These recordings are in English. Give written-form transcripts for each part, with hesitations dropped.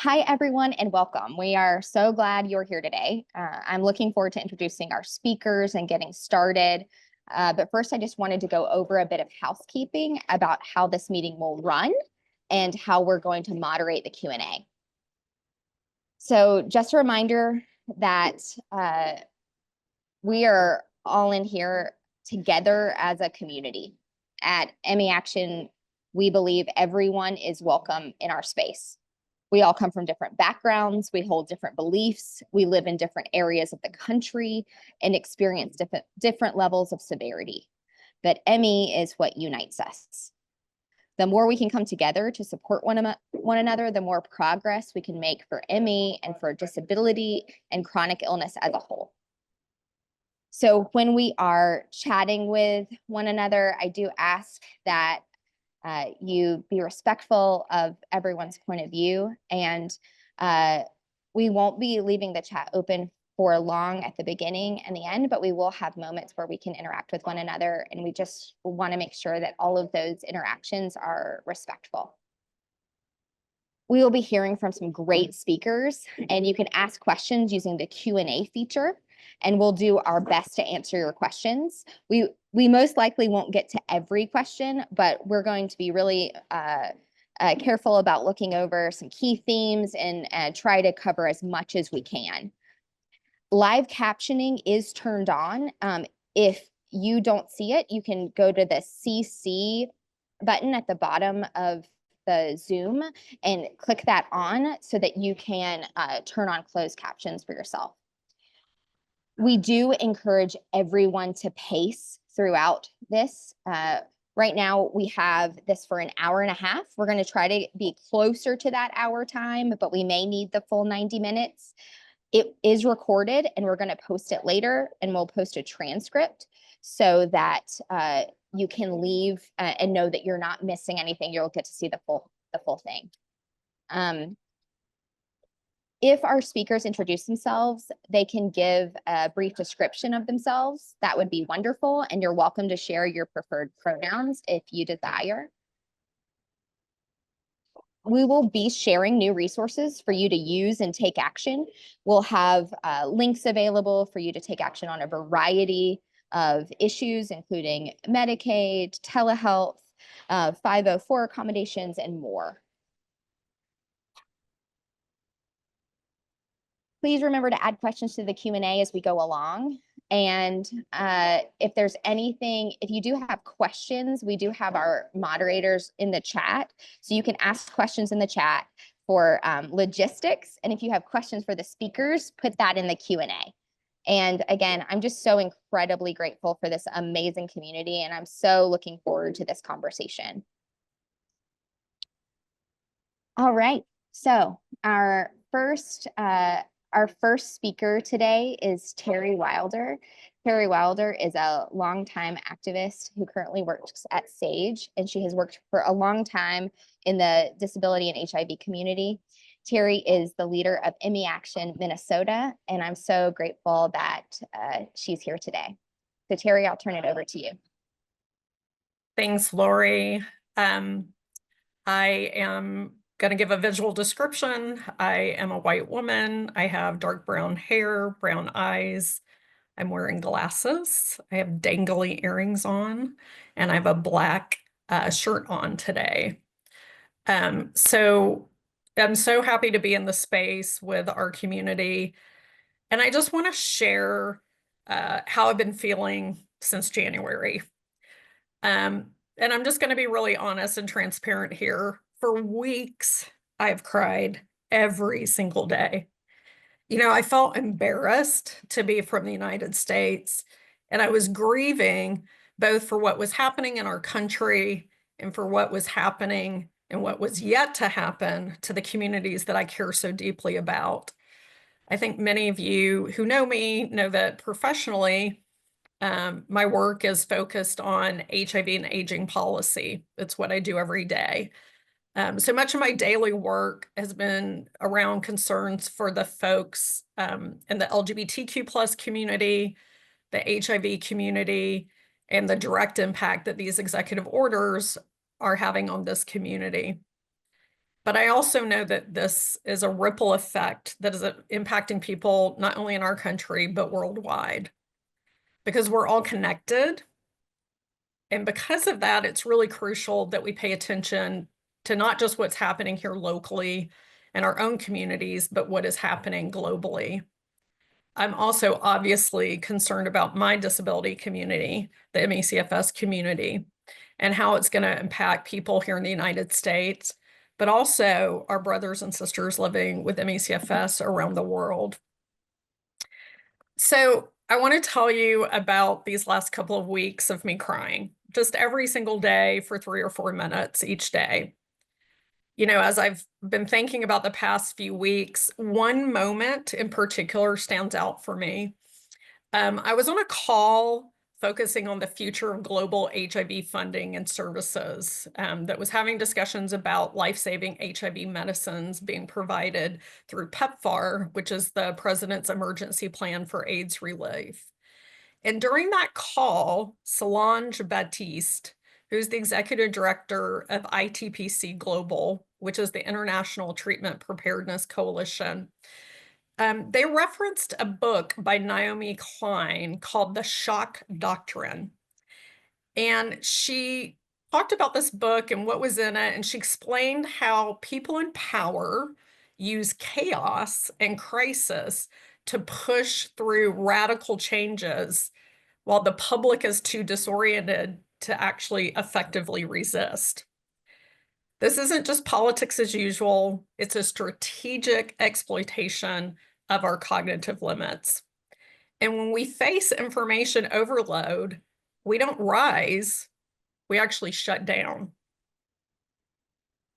Hi, everyone, and welcome. We are so glad you're here today. I'm looking forward to introducing our speakers and getting started. But first, I just wanted to go over a bit of housekeeping about how this meeting will run and how we're going to moderate the Q&A. So just a reminder that we are all in here together as a community. At ME Action, we believe everyone is welcome in our space. We all come from different backgrounds, we hold different beliefs, we live in different areas of the country and experience different levels of severity. But ME is what unites us. The more we can come together to support one another, the more progress we can make for ME and for disability and chronic illness as a whole. So when we are chatting with one another, I do ask that you be respectful of everyone's point of view, and we won't be leaving the chat open for long at the beginning and the end, but we will have moments where we can interact with one another, and we just want to make sure that all of those interactions are respectful. We will be hearing from some great speakers, and you can ask questions using the Q&A feature, and we'll do our best to answer your questions. We most likely won't get to every question, but we're going to be really careful about looking over some key themes and try to cover as much as we can. Live captioning is turned on. If you don't see it, you can go to the CC button at the bottom of the Zoom and click that on so that you can turn on closed captions for yourself. We do encourage everyone to pace throughout this. Right now, we have this for an hour and a half. We're going to try to be closer to that hour time, but we may need the full 90 minutes. It is recorded, and we're going to post it later, and we'll post a transcript so that you can leave and know that you're not missing anything. You'll get to see the full thing. If our speakers introduce themselves, they can give a brief description of themselves. That would be wonderful, and you're welcome to share your preferred pronouns if you desire. We will be sharing new resources for you to use and take action. We'll have links available for you to take action on a variety of issues, including Medicaid, telehealth, 504 accommodations, and more. Please remember to add questions to the Q&A as we go along. And if there's anything, if you do have questions, we do have our moderators in the chat. So you can ask questions in the chat for logistics. And if you have questions for the speakers, put that in the Q&A. And again, I'm just so incredibly grateful for this amazing community, and I'm so looking forward to this conversation. All right, so our first speaker today is Terry Wilder. Terry Wilder is a longtime activist who currently works at SAGE, and she has worked for a long time in the disability and HIV community. Terry is the leader of ME Action Minnesota, and I'm so grateful that she's here today. So Terry, I'll turn it over to you. Thanks, Lori. I am going to give a visual description. I am a white woman. I have dark brown hair, brown eyes. I'm wearing glasses. I have dangly earrings on, and I have a black shirt on today. So I'm so happy to be in the space with our community. And I just want to share how I've been feeling since January. And I'm just going to be really honest and transparent here. For weeks, I've cried every single day. You know, I felt embarrassed to be from the United States, and I was grieving both for what was happening in our country and for what was happening and what was yet to happen to the communities that I care so deeply about. I think many of you who know me know that professionally, my work is focused on HIV and aging policy. It's what I do every day. So much of my daily work has been around concerns for the folks in the LGBTQ plus community, the HIV community, and the direct impact that these executive orders are having on this community. But I also know that this is a ripple effect that is impacting people not only in our country, but worldwide, because we're all connected. And because of that, it's really crucial that we pay attention to not just what's happening here locally in our own communities, but what is happening globally. I'm also obviously concerned about my disability community, the MECFS community, and how it's going to impact people here in the United States, but also our brothers and sisters living with MECFS around the world. So I want to tell you about these last couple of weeks of me crying, just every single day for 3 or 4 minutes each day. You know, as I've been thinking about the past few weeks, one moment in particular stands out for me. I was on a call focusing on the future of global HIV funding and services that was having discussions about life-saving HIV medicines being provided through PEPFAR, which is the President's Emergency Plan for AIDS Relief. And during that call, Solange Baptiste, who's the executive director of ITPC Global, which is the International Treatment Preparedness Coalition, they referenced a book by Naomi Klein called The Shock Doctrine. And she talked about this book and what was in it, and she explained how people in power use chaos and crisis to push through radical changes while the public is too disoriented to actually effectively resist. This isn't just politics as usual, it's a strategic exploitation of our cognitive limits. And when we face information overload, we don't rise, we actually shut down.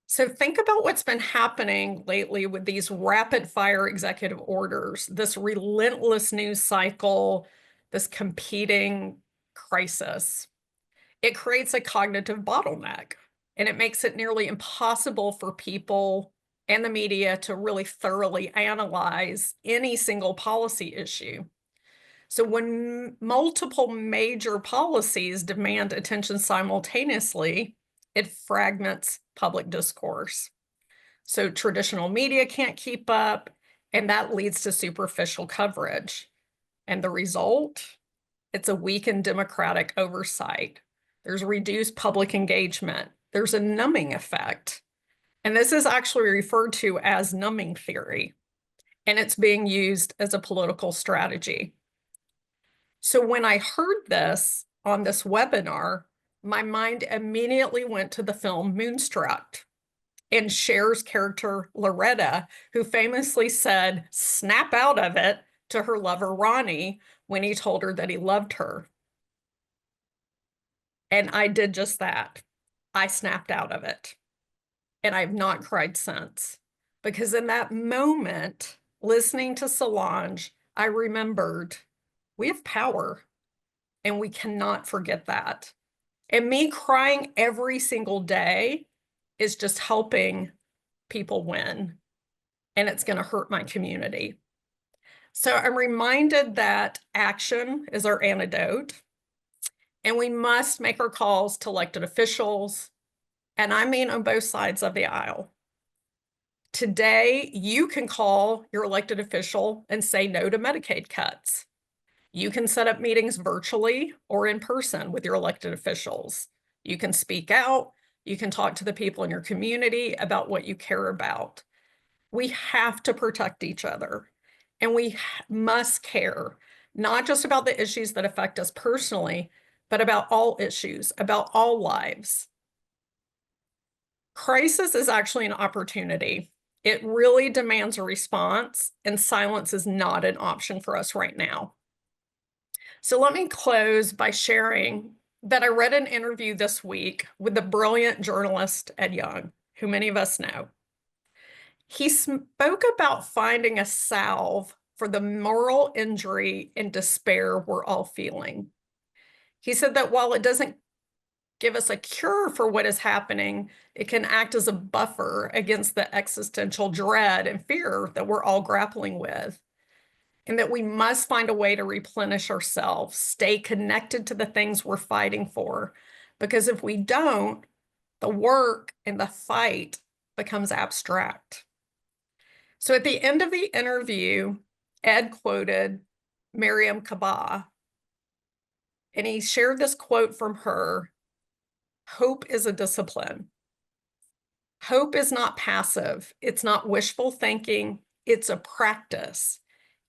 So think about what's been happening lately with these rapid fire executive orders, this relentless news cycle, this competing crisis. It creates a cognitive bottleneck, and it makes it nearly impossible for people and the media to really thoroughly analyze any single policy issue. So when multiple major policies demand attention simultaneously, it fragments public discourse. So traditional media can't keep up, and that leads to superficial coverage. And the result? It's a weakened democratic oversight. There's reduced public engagement. There's a numbing effect. And this is actually referred to as numbing theory, and it's being used as a political strategy. So when I heard this on this webinar, my mind immediately went to the film Moonstruck and Cher's character Loretta, who famously said, "Snap out of it," to her lover Ronnie when he told her that he loved her. And I did just that. I snapped out of it. And I've not cried since. Because in that moment, listening to Solange, I remembered we have power and we cannot forget that. And me crying every single day is just helping people win. And it's going to hurt my community. So I'm reminded that action is our antidote. And we must make our calls to elected officials, and I mean on both sides of the aisle. Today, you can call your elected official and say no to Medicaid cuts. You can set up meetings virtually or in person with your elected officials. You can speak out. You can talk to the people in your community about what you care about. We have to protect each other, and we must care, not just about the issues that affect us personally, but about all issues, about all lives. Crisis is actually an opportunity. It really demands a response, and silence is not an option for us right now. So let me close by sharing that I read an interview this week with the brilliant journalist Ed Young, who many of us know. He spoke about finding a salve for the moral injury and despair we're all feeling. He said that while it doesn't give us a cure for what is happening, it can act as a buffer against the existential dread and fear that we're all grappling with. And that we must find a way to replenish ourselves, stay connected to the things we're fighting for. Because if we don't, the work and the fight becomes abstract. So at the end of the interview, Ed quoted Miriam Kaba, and he shared this quote from her: "Hope is a discipline. Hope is not passive. It's not wishful thinking. It's a practice.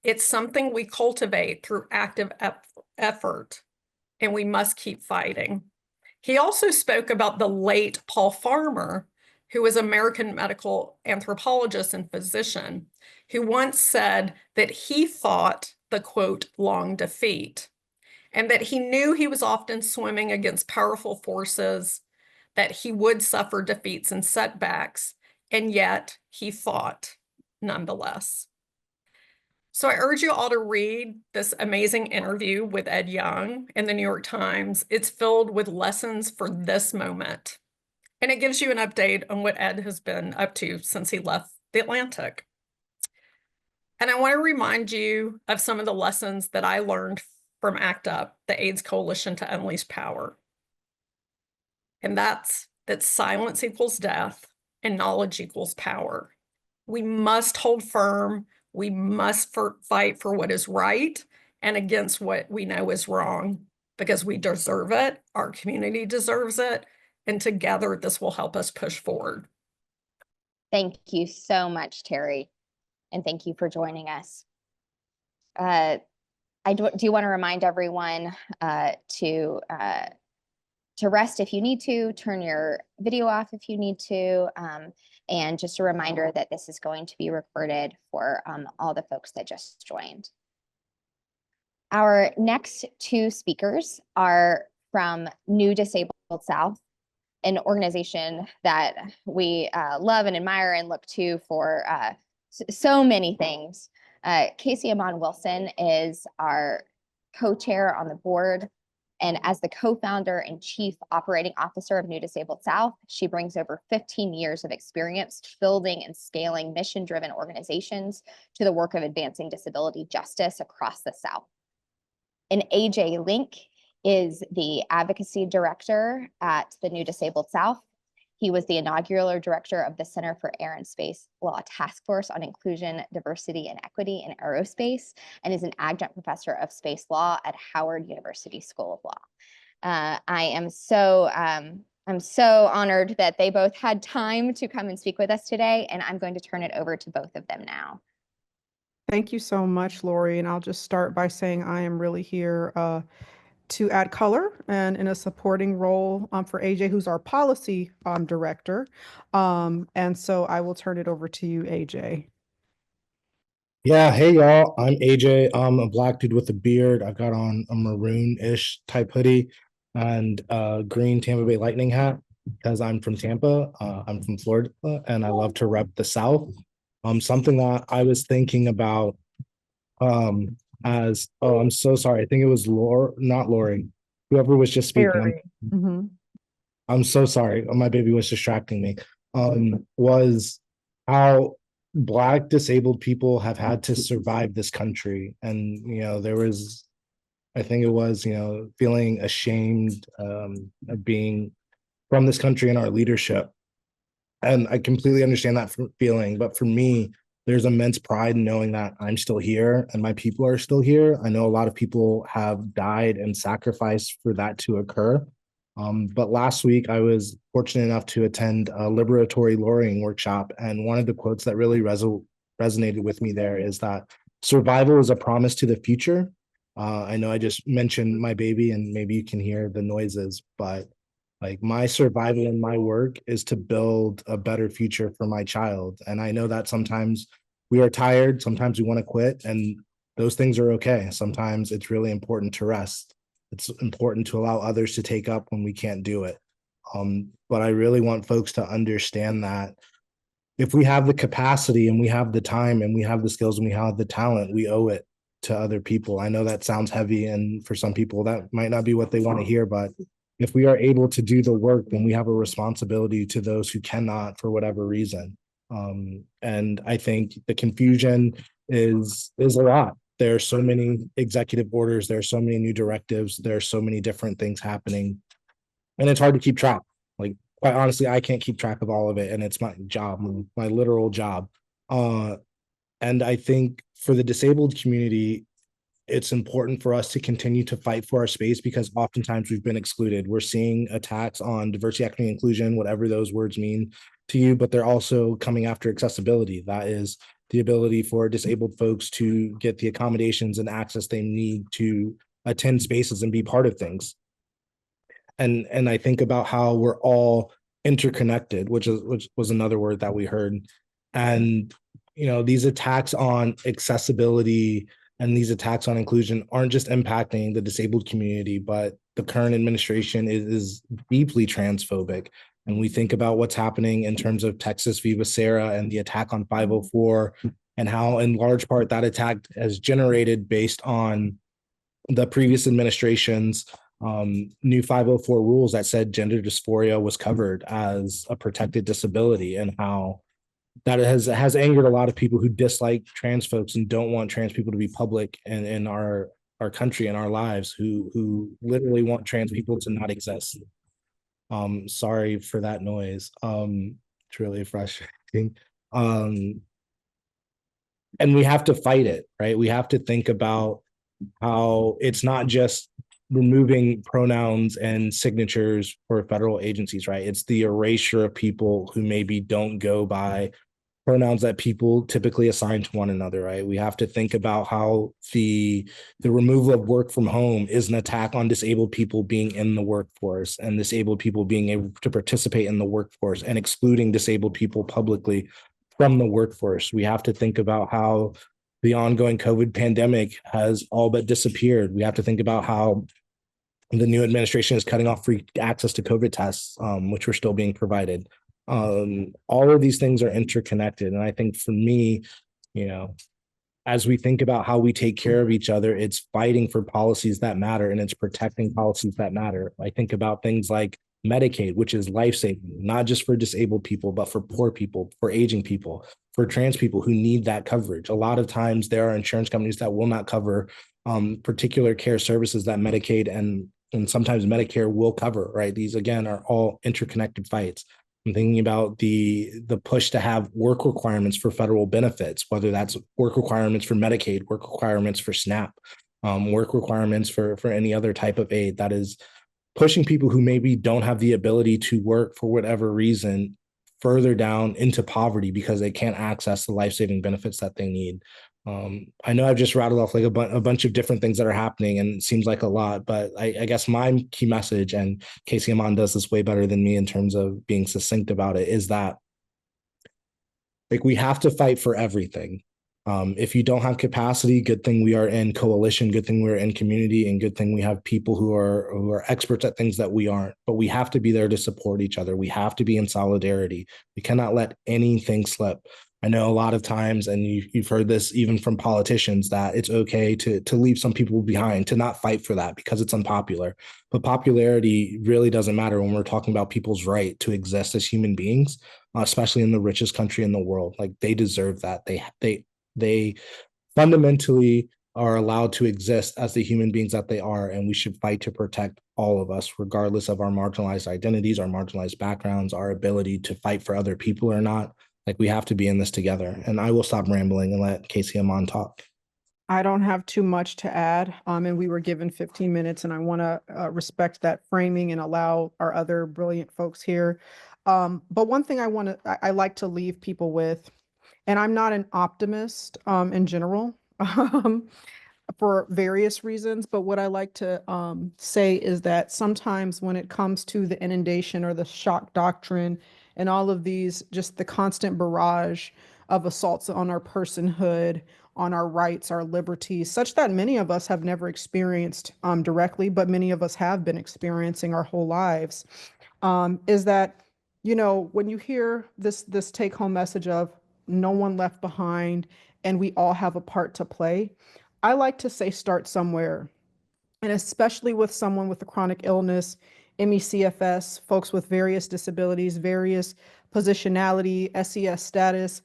It's something we cultivate through active effort, and we must keep fighting." He also spoke about the late Paul Farmer, who was an American medical anthropologist and physician, who once said that he fought the, quote, long defeat, and that he knew he was often swimming against powerful forces, that he would suffer defeats and setbacks, and yet he fought nonetheless. So I urge you all to read this amazing interview with Ed Young in the New York Times. It's filled with lessons for this moment, and it gives you an update on what Ed has been up to since he left the Atlantic. And I want to remind you of some of the lessons that I learned from ACT UP, the AIDS Coalition to Unleash Power. And that's that silence equals death and knowledge equals power. We must hold firm. We must fight for what is right and against what we know is wrong, because we deserve it. Our community deserves it. And together, this will help us push forward. Thank you so much, Terry. And thank you for joining us. I do want to remind everyone to rest if you need to, turn your video off if you need to, and just a reminder that this is going to be recorded for all the folks that just joined. Our next two speakers are from New Disabled South, an organization that we love and admire and look to for so many things. Casey Amon Wilson is our co-chair on the board. And as the co-founder and chief operating officer of New Disabled South, she brings over 15 years of experience building and scaling mission-driven organizations to the work of advancing disability justice across the South. And AJ Link is the advocacy director at the New Disabled South. He was the inaugural director of the Center for Air and Space Law Task Force on Inclusion, Diversity, and Equity in Aerospace, and is an adjunct professor of space law at Howard University School of Law. I'm so honored that they both had time to come and speak with us today, and I'm going to turn it over to both of them now. Thank you so much, Lori. And I'll just start by saying I am really here to add color and in a supporting role for AJ, who's our policy director. And so I will turn it over to you, AJ. Yeah, hey y'all, I'm AJ. I'm a black dude with a beard. I've got on a maroon-ish type hoodie and a green Tampa Bay Lightning hat because I'm from Tampa. I'm from Florida, and I love to rep the South. Something that I was thinking about I'm so sorry. I think it was not Lori, whoever was just speaking. I'm so sorry. My baby was distracting me. Was how Black disabled people have had to survive this country. And, there was, I think it was, feeling ashamed of being from this country and our leadership. And I completely understand that feeling. But for me, there's immense pride in knowing that I'm still here and my people are still here. I know a lot of people have died and sacrificed for that to occur. But last week, I was fortunate enough to attend a liberatory lawyering workshop. And one of the quotes that really resonated with me there is that survival is a promise to the future. I know I just mentioned my baby and maybe you can hear the noises, but like my survival in my work is to build a better future for my child. And I know that sometimes we are tired, sometimes we want to quit, and those things are okay. Sometimes it's really important to rest. It's important to allow others to take up when we can't do it. But I really want folks to understand that if we have the capacity and we have the time and we have the skills and we have the talent, we owe it to other people. I know that sounds heavy, and for some people that might not be what they want to hear, but if we are able to do the work, then we have a responsibility to those who cannot for whatever reason. And I think the confusion is a lot. There are so many executive orders, there are so many new directives, there are so many different things happening, and it's hard to keep track. Like, quite honestly, I can't keep track of all of it, and it's my job, my literal job. And I think for the disabled community, it's important for us to continue to fight for our space because oftentimes we've been excluded. We're seeing attacks on diversity, equity, inclusion, whatever those words mean to you, but they're also coming after accessibility. That is the ability for disabled folks to get the accommodations and access they need to attend spaces and be part of things. And I think about how we're all interconnected, which was another word that we heard. And these attacks on accessibility and these attacks on inclusion aren't just impacting the disabled community, but the current administration is deeply transphobic. And we think about what's happening in terms of Texas Viva Sarah and the attack on 504, and how in large part that attack has generated based on the previous administration's new 504 rules that said gender dysphoria was covered as a protected disability, and how that has angered a lot of people who dislike trans folks and don't want trans people to be public in our country and our lives, who literally want trans people to not exist. Sorry for that noise. It's really frustrating. And we have to fight it, right? We have to think about how it's not just removing pronouns and signatures for federal agencies, right? It's the erasure of people who maybe don't go by pronouns that people typically assign to one another, right? We have to think about how the removal of work from home is an attack on disabled people being in the workforce and disabled people being able to participate in the workforce, and excluding disabled people publicly from the workforce. We have to think about how the ongoing COVID pandemic has all but disappeared. We have to think about how the new administration is cutting off free access to COVID tests, which were still being provided. All of these things are interconnected. And I think for me, as we think about how we take care of each other, it's fighting for policies that matter, and it's protecting policies that matter. I think about things like Medicaid, which is life-saving, not just for disabled people, but for poor people, for aging people, for trans people who need that coverage. A lot of times there are insurance companies that will not cover particular care services that Medicaid and sometimes Medicare will cover, right? These, again, are all interconnected fights. I'm thinking about the push to have work requirements for federal benefits, whether that's work requirements for Medicaid, work requirements for SNAP, work requirements for any other type of aid that is pushing people who maybe don't have the ability to work for whatever reason further down into poverty because they can't access the life-saving benefits that they need. I know I've just rattled off like a bunch of different things that are happening, and it seems like a lot, but I guess my key message, and Casey Amon does this way better than me in terms of being succinct about it, is that like we have to fight for everything. If you don't have capacity, good thing we are in coalition, good thing we're in community, and good thing we have people who are experts at things that we aren't. But we have to be there to support each other. We have to be in solidarity. We cannot let anything slip. I know a lot of times, and you've heard this even from politicians, that it's okay to leave some people behind, to not fight for that because it's unpopular. But popularity really doesn't matter when we're talking about people's right to exist as human beings, especially in the richest country in the world. Like, they deserve that. They fundamentally are allowed to exist as the human beings that they are, and we should fight to protect all of us, regardless of our marginalized identities, our marginalized backgrounds, our ability to fight for other people or not. Like, we have to be in this together. And I will stop rambling and let Casey Amon talk. I don't have too much to add, and we were given 15 minutes, and I want to respect that framing and allow our other brilliant folks here. But one thing I like to leave people with, and I'm not an optimist in general for various reasons, but what I like to say is that sometimes when it comes to the inundation or the shock doctrine and all of these, just the constant barrage of assaults on our personhood, on our rights, our liberties, such that many of us have never experienced directly, but many of us have been experiencing our whole lives, is that, when you hear this take home message of no one left behind and we all have a part to play, I like to say start somewhere. And especially with someone with a chronic illness, ME/CFS, folks with various disabilities, various positionality, SES status,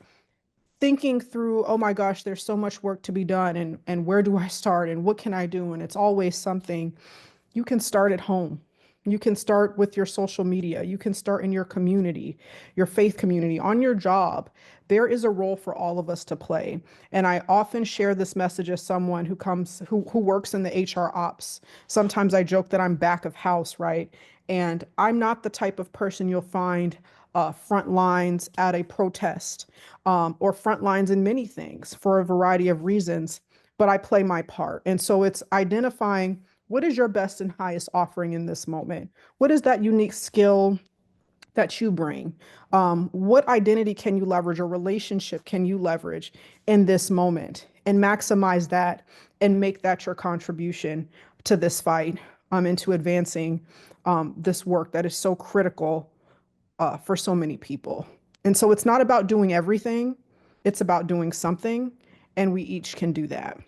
thinking through, oh my gosh, there's so much work to be done, and where do I start and what can I do? And it's always something. You can start at home. You can start with your social media. You can start in your community, your faith community, on your job. There is a role for all of us to play. And I often share this message as someone who works in the HR ops. Sometimes I joke that I'm back of house, right? And I'm not the type of person you'll find front lines at a protest or front lines in many things for a variety of reasons, but I play my part. And so it's identifying what is your best and highest offering in this moment? What is that unique skill that you bring? What identity can you leverage or relationship can you leverage in this moment and maximize that and make that your contribution to this fight and to advancing this work that is so critical for so many people. And so it's not about doing everything, it's about doing something, and we each can do that.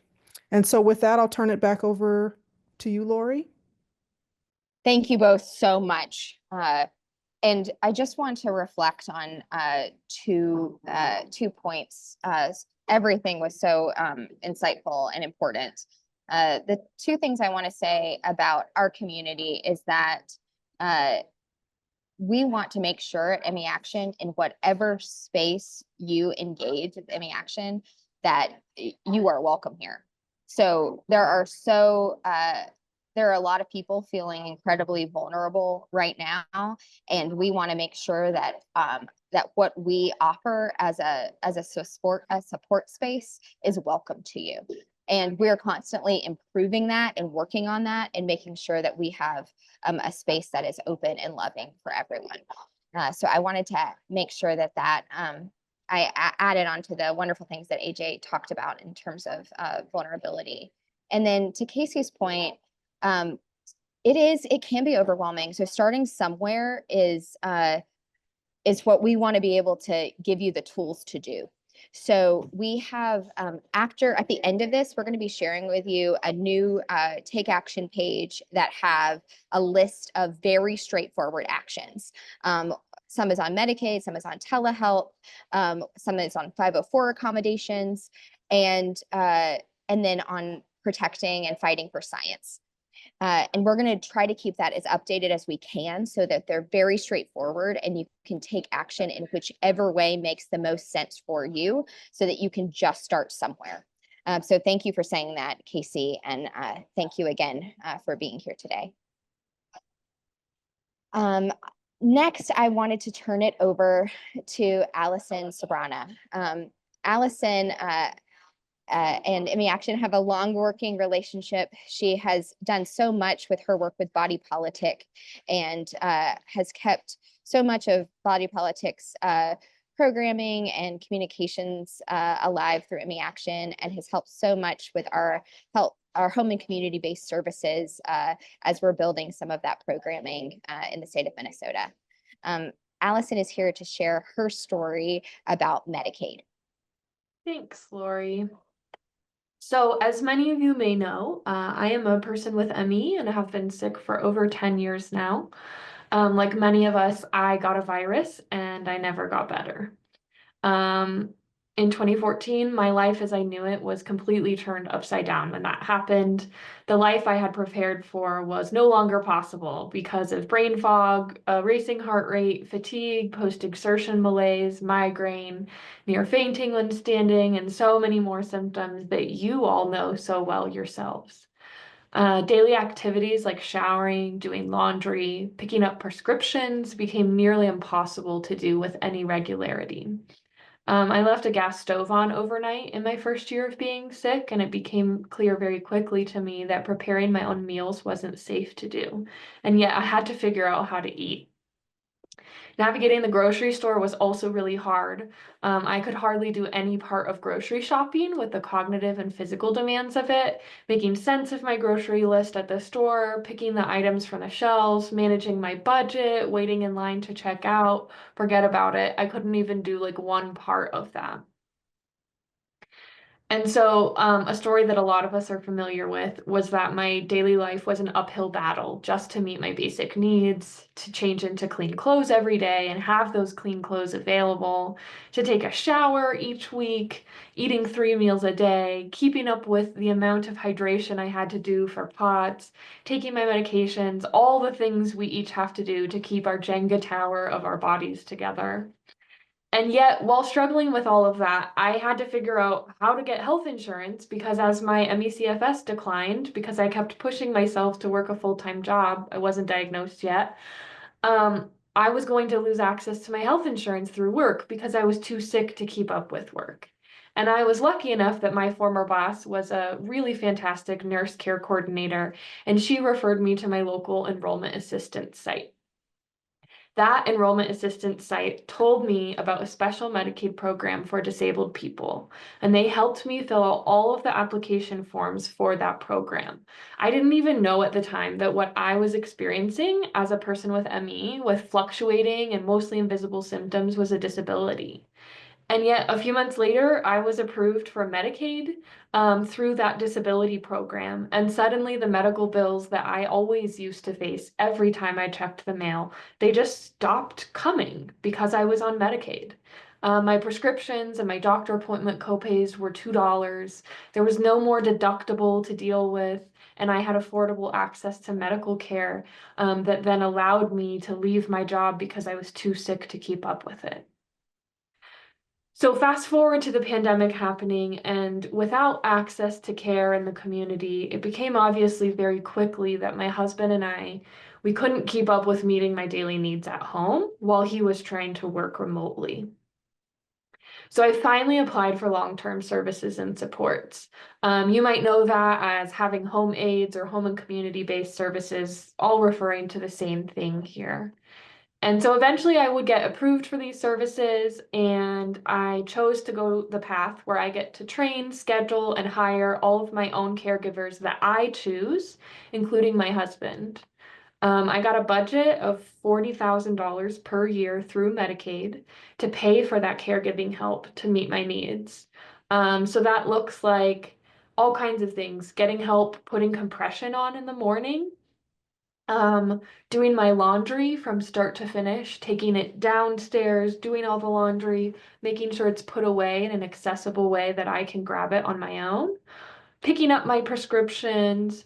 And so with that, I'll turn it back over to you, Lori. Thank you both so much. And I just want to reflect on two points. Everything was so insightful and important. The two things I want to say about our community is that we want to make sure at ME Action, in whatever space you engage with ME Action, that you are welcome here. So there are a lot of people feeling incredibly vulnerable right now, and we want to make sure that that what we offer as a support space is welcome to you. And we're constantly improving that and working on that and making sure that we have a space that is open and loving for everyone. So I wanted to make sure that I added on to the wonderful things that AJ talked about in terms of vulnerability. And then to Casey's point, it can be overwhelming. So starting somewhere is what we want to be able to give you the tools to do. So we have, at the end of this, we're going to be sharing with you a new Take Action page that have a list of very straightforward actions. Some is on Medicaid, some is on telehealth, some is on 504 accommodations, and then on protecting and fighting for science. And we're going to try to keep that as updated as we can so that they're very straightforward and you can take action in whichever way makes the most sense for you so that you can just start somewhere. So thank you for saying that, Casey, and thank you again for being here today. Next, I wanted to turn it over to Allison Sobrana. Allison and ME Action have a long working relationship. She has done so much with her work with body politic and has kept so much of body politics programming and communications alive through ME Action, and has helped so much with our home and community-based services as we're building some of that programming in the state of Minnesota. Allison is here to share her story about Medicaid. Thanks, Lori. So as many of you may know, I am a person with ME and have been sick for over 10 years now. Like many of us, I got a virus and I never got better. In 2014, my life as I knew it was completely turned upside down when that happened. The life I had prepared for was no longer possible because of brain fog, a racing heart rate, fatigue, post-exertion malaise, migraine, near fainting when standing, and so many more symptoms that you all know so well yourselves. Daily activities like showering, doing laundry, picking up prescriptions became nearly impossible to do with any regularity. I left a gas stove on overnight in my first year of being sick, and it became clear very quickly to me that preparing my own meals wasn't safe to do, and yet I had to figure out how to eat. Navigating the grocery store was also really hard. I could hardly do any part of grocery shopping with the cognitive and physical demands of it, making sense of my grocery list at the store, picking the items from the shelves, managing my budget, waiting in line to check out, forget about it. I couldn't even do like one part of that. And so, a story that a lot of us are familiar with was that my daily life was an uphill battle just to meet my basic needs, to change into clean clothes every day and have those clean clothes available, to take a shower each week, eating 3 meals a day, keeping up with the amount of hydration I had to do for POTS, taking my medications, all the things we each have to do to keep our Jenga tower of our bodies together. And yet, while struggling with all of that, I had to figure out how to get health insurance because as my MECFS declined, because I kept pushing myself to work a full-time job, I wasn't diagnosed yet, I was going to lose access to my health insurance through work because I was too sick to keep up with work. And I was lucky enough that my former boss was a really fantastic nurse care coordinator, and she referred me to my local enrollment assistance site. That enrollment assistance site told me about a special Medicaid program for disabled people, and they helped me fill out all of the application forms for that program. I didn't even know at the time that what I was experiencing as a person with ME, with fluctuating and mostly invisible symptoms, was a disability. And yet, a few months later, I was approved for Medicaid through that disability program. And suddenly, the medical bills that I always used to face every time I checked the mail, they just stopped coming because I was on Medicaid. My prescriptions and my doctor appointment copays were $2. There was no more deductible to deal with. And I had affordable access to medical care that then allowed me to leave my job because I was too sick to keep up with it. So fast forward to the pandemic happening, and without access to care in the community, it became obviously very quickly that my husband and we couldn't keep up with meeting my daily needs at home while he was trying to work remotely. So I finally applied for long-term services and supports. You might know that as having home aides or home and community-based services, all referring to the same thing here. And so eventually I would get approved for these services, and I chose to go the path where I get to train, schedule, and hire all of my own caregivers that I choose, including my husband. I got a budget of $40,000 per year through Medicaid to pay for that caregiving help to meet my needs. So that looks like all kinds of things, getting help putting compression on in the morning, doing my laundry from start to finish, taking it downstairs, doing all the laundry, making sure it's put away in an accessible way that I can grab it on my own, picking up my prescriptions,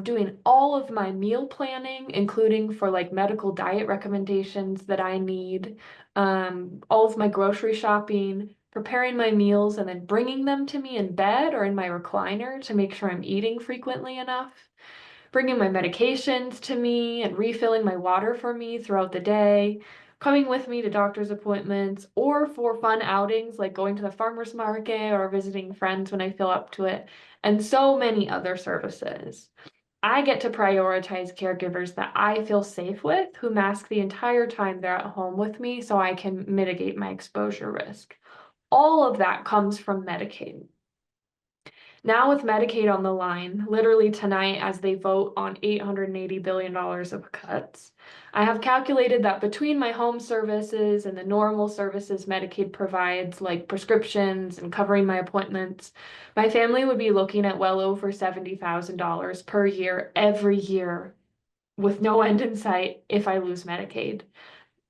doing all of my meal planning, including for like medical diet recommendations that I need, all of my grocery shopping, preparing my meals and then bringing them to me in bed or in my recliner to make sure I'm eating frequently enough, bringing my medications to me and refilling my water for me throughout the day, coming with me to doctor's appointments or for fun outings like going to the farmer's market or visiting friends when I feel up to it, and so many other services. I get to prioritize caregivers that I feel safe with, who mask the entire time they're at home with me so I can mitigate my exposure risk. All of that comes from Medicaid. Now with Medicaid on the line, literally tonight as they vote on $880 billion of cuts, I have calculated that between my home services and the normal services Medicaid provides, like prescriptions and covering my appointments, my family would be looking at well over $70,000 per year, every year, with no end in sight if I lose Medicaid.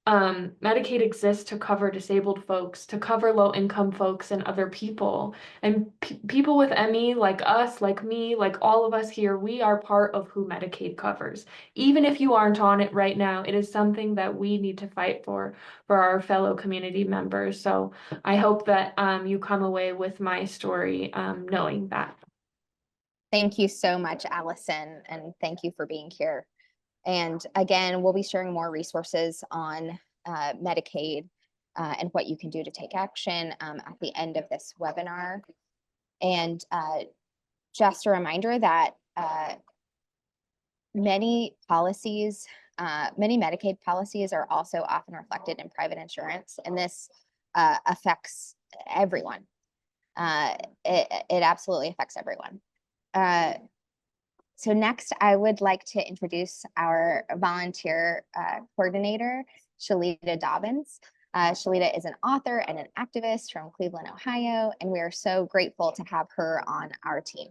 Medicaid exists to cover disabled folks, to cover low-income folks and other people. And people with ME, like us, like me, like all of us here, we are part of who Medicaid covers. Even if you aren't on it right now, it is something that we need to fight for our fellow community members. So I hope that you come away with my story knowing that. Thank you so much, Allison, and thank you for being here. And again, we'll be sharing more resources on Medicaid and what you can do to take action at the end of this webinar. And just a reminder that many policies, many Medicaid policies are also often reflected in private insurance, and this affects everyone. It absolutely affects everyone. So next, I would like to introduce our volunteer coordinator, Shalita Dobbins. Shalita is an author and an activist from Cleveland, Ohio, and we are so grateful to have her on our team.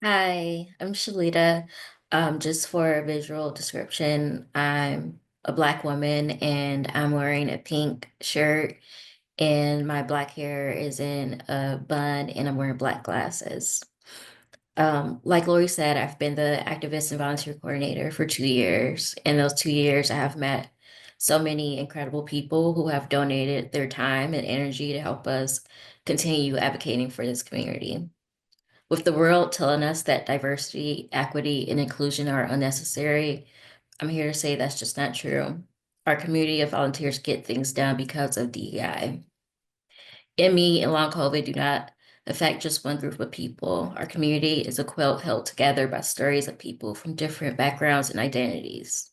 Hi, I'm Shalita. Just for a visual description, I'm a Black woman and I'm wearing a pink shirt, and my Black hair is in a bun, and I'm wearing Black glasses. Like Lori said, I've been the activist and volunteer coordinator for 2 years. In those 2 years, I have met so many incredible people who have donated their time and energy to help us continue advocating for this community. With the world telling us that diversity, equity, and inclusion are unnecessary, I'm here to say that's just not true. Our community of volunteers get things done because of DEI. ME and long COVID do not affect just one group of people. Our community is a quilt held together by stories of people from different backgrounds and identities.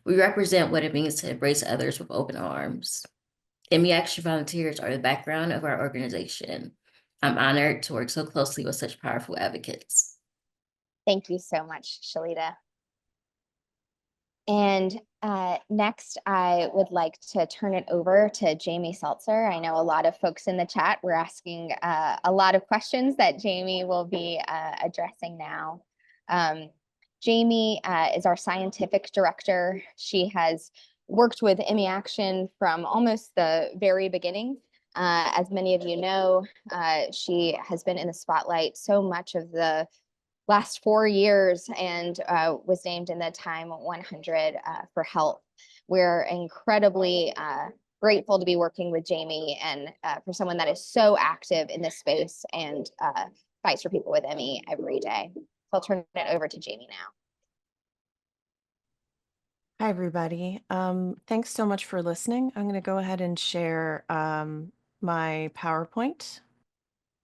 We represent what it means to embrace others with open arms. ME Action volunteers are the background of our organization. I'm honored to work so closely with such powerful advocates. Thank you so much, Shalita. And next, I would like to turn it over to Jamie Seltzer. I know a lot of folks in the chat were asking a lot of questions that Jamie will be addressing now. Jamie is our scientific director. She has worked with ME Action from almost the very beginning. As many of you know, she has been in the spotlight so much of the last 4 years and was named in the Time 100 for health. We're incredibly grateful to be working with Jamie and for someone that is so active in this space and fights for people with ME every day. So I'll turn it over to Jamie now. Hi, everybody. Thanks so much for listening. I'm going to go ahead and share my PowerPoint.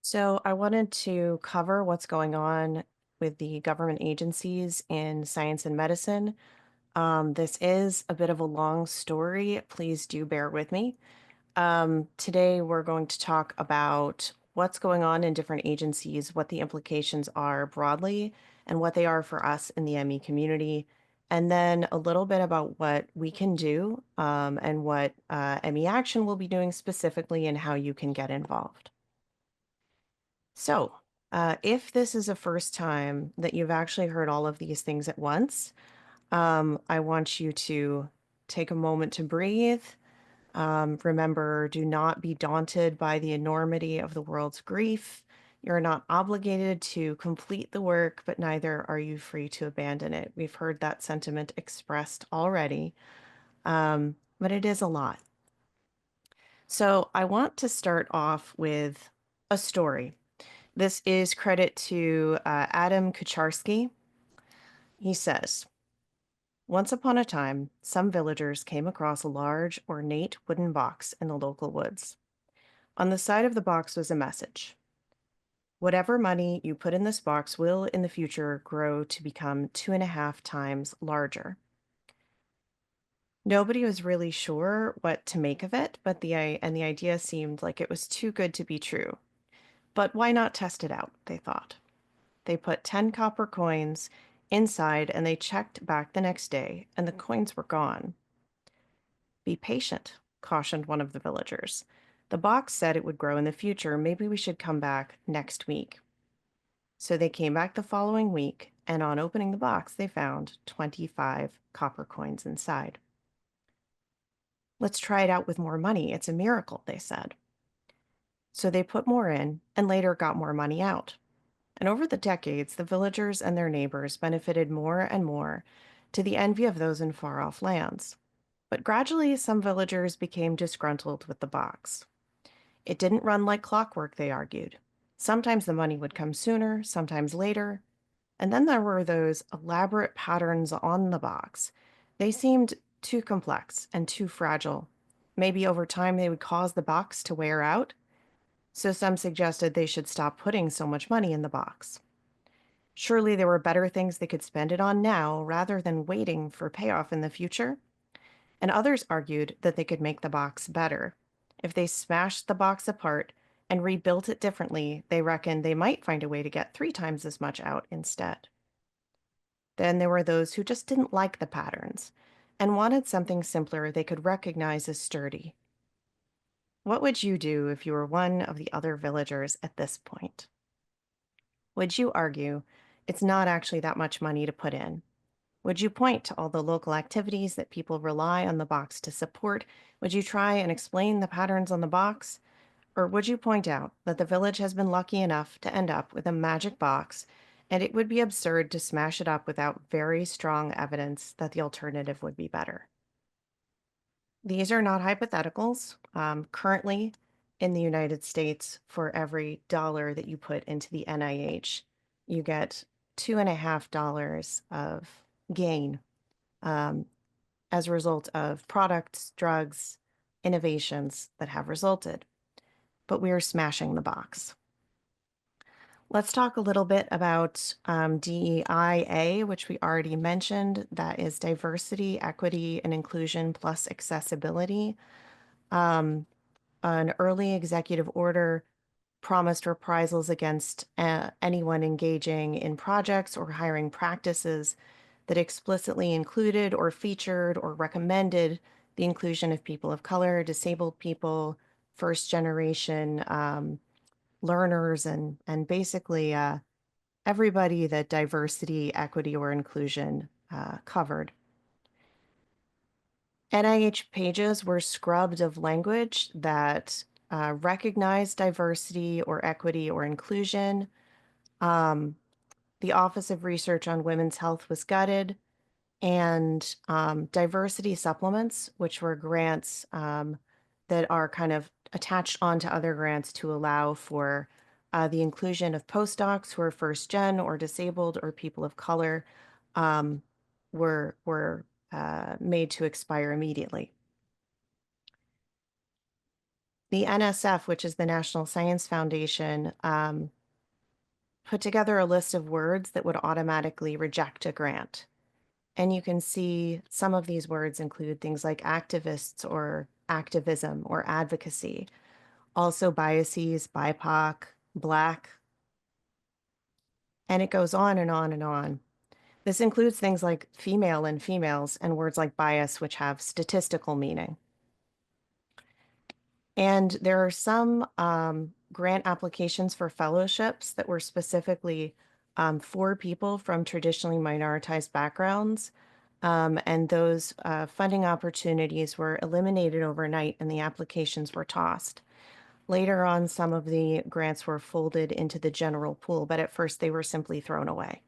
So I wanted to cover what's going on with the government agencies in science and medicine. This is a bit of a long story. Please do bear with me. Today, we're going to talk about what's going on in different agencies, what the implications are broadly, and what they are for us in the ME community, and then a little bit about what we can do and what ME Action will be doing specifically and how you can get involved. So, if this is a first time that you've actually heard all of these things at once, I want you to take a moment to breathe. Remember, do not be daunted by the enormity of the world's grief. You're not obligated to complete the work, but neither are you free to abandon it. We've heard that sentiment expressed already, but it is a lot. So I want to start off with a story. This is credit to Adam Kucharski. He says, once upon a time, some villagers came across a large, ornate wooden box in the local woods. On the side of the box was a message. Whatever money you put in this box will, in the future, grow to become 2.5 times larger. Nobody was really sure what to make of it, but the idea seemed like it was too good to be true. But why not test it out, they thought. They put 10 copper coins inside and they checked back the next day, and the coins were gone. Be patient, cautioned one of the villagers. The box said it would grow in the future. Maybe we should come back next week. So they came back the following week, and on opening the box, they found 25 copper coins inside. Let's try it out with more money. It's a miracle, they said. So they put more in and later got more money out. And over the decades, the villagers and their neighbors benefited more and more, to the envy of those in far-off lands. But gradually, some villagers became disgruntled with the box. It didn't run like clockwork, they argued. Sometimes the money would come sooner, sometimes later. And then there were those elaborate patterns on the box. They seemed too complex and too fragile. Maybe over time they would cause the box to wear out. So some suggested they should stop putting so much money in the box. Surely there were better things they could spend it on now rather than waiting for payoff in the future. And others argued that they could make the box better. If they smashed the box apart and rebuilt it differently, they reckoned they might find a way to get 3 times as much out instead. Then there were those who just didn't like the patterns. and wanted something simpler they could recognize as sturdy. What would you do if you were one of the other villagers at this point? Would you argue it's not actually that much money to put in? Would you point to all the local activities that people rely on the box to support? Would you try and explain the patterns on the box? Or would you point out that the village has been lucky enough to end up with a magic box, and it would be absurd to smash it up without very strong evidence that the alternative would be better? These are not hypotheticals. Currently, in the United States, for every dollar that you put into the NIH, you get $2.50 of gain as a result of products, drugs, innovations that have resulted. But we are smashing the box. Let's talk a little bit about DEIA, which we already mentioned. That is diversity, equity, and inclusion plus accessibility. An early executive order promised reprisals against anyone engaging in projects or hiring practices that explicitly included or featured or recommended the inclusion of people of color, disabled people, first generation learners, and basically everybody that diversity, equity, or inclusion covered. NIH pages were scrubbed of language that recognized diversity or equity or inclusion. The Office of Research on Women's Health was gutted, and diversity supplements, which were grants that are kind of attached onto other grants to allow for the inclusion of postdocs who are first gen or disabled or people of color, were made to expire immediately. The NSF, which is the National Science Foundation, put together a list of words that would automatically reject a grant. And you can see some of these words include things like activists or activism or advocacy. Also biases, BIPOC, Black, and it goes on and on and on. This includes things like female and females and words like bias, which have statistical meaning. And there are some grant applications for fellowships that were specifically for people from traditionally minoritized backgrounds. And those funding opportunities were eliminated overnight and the applications were tossed. Later on, some of the grants were folded into the general pool, but at first they were simply thrown away.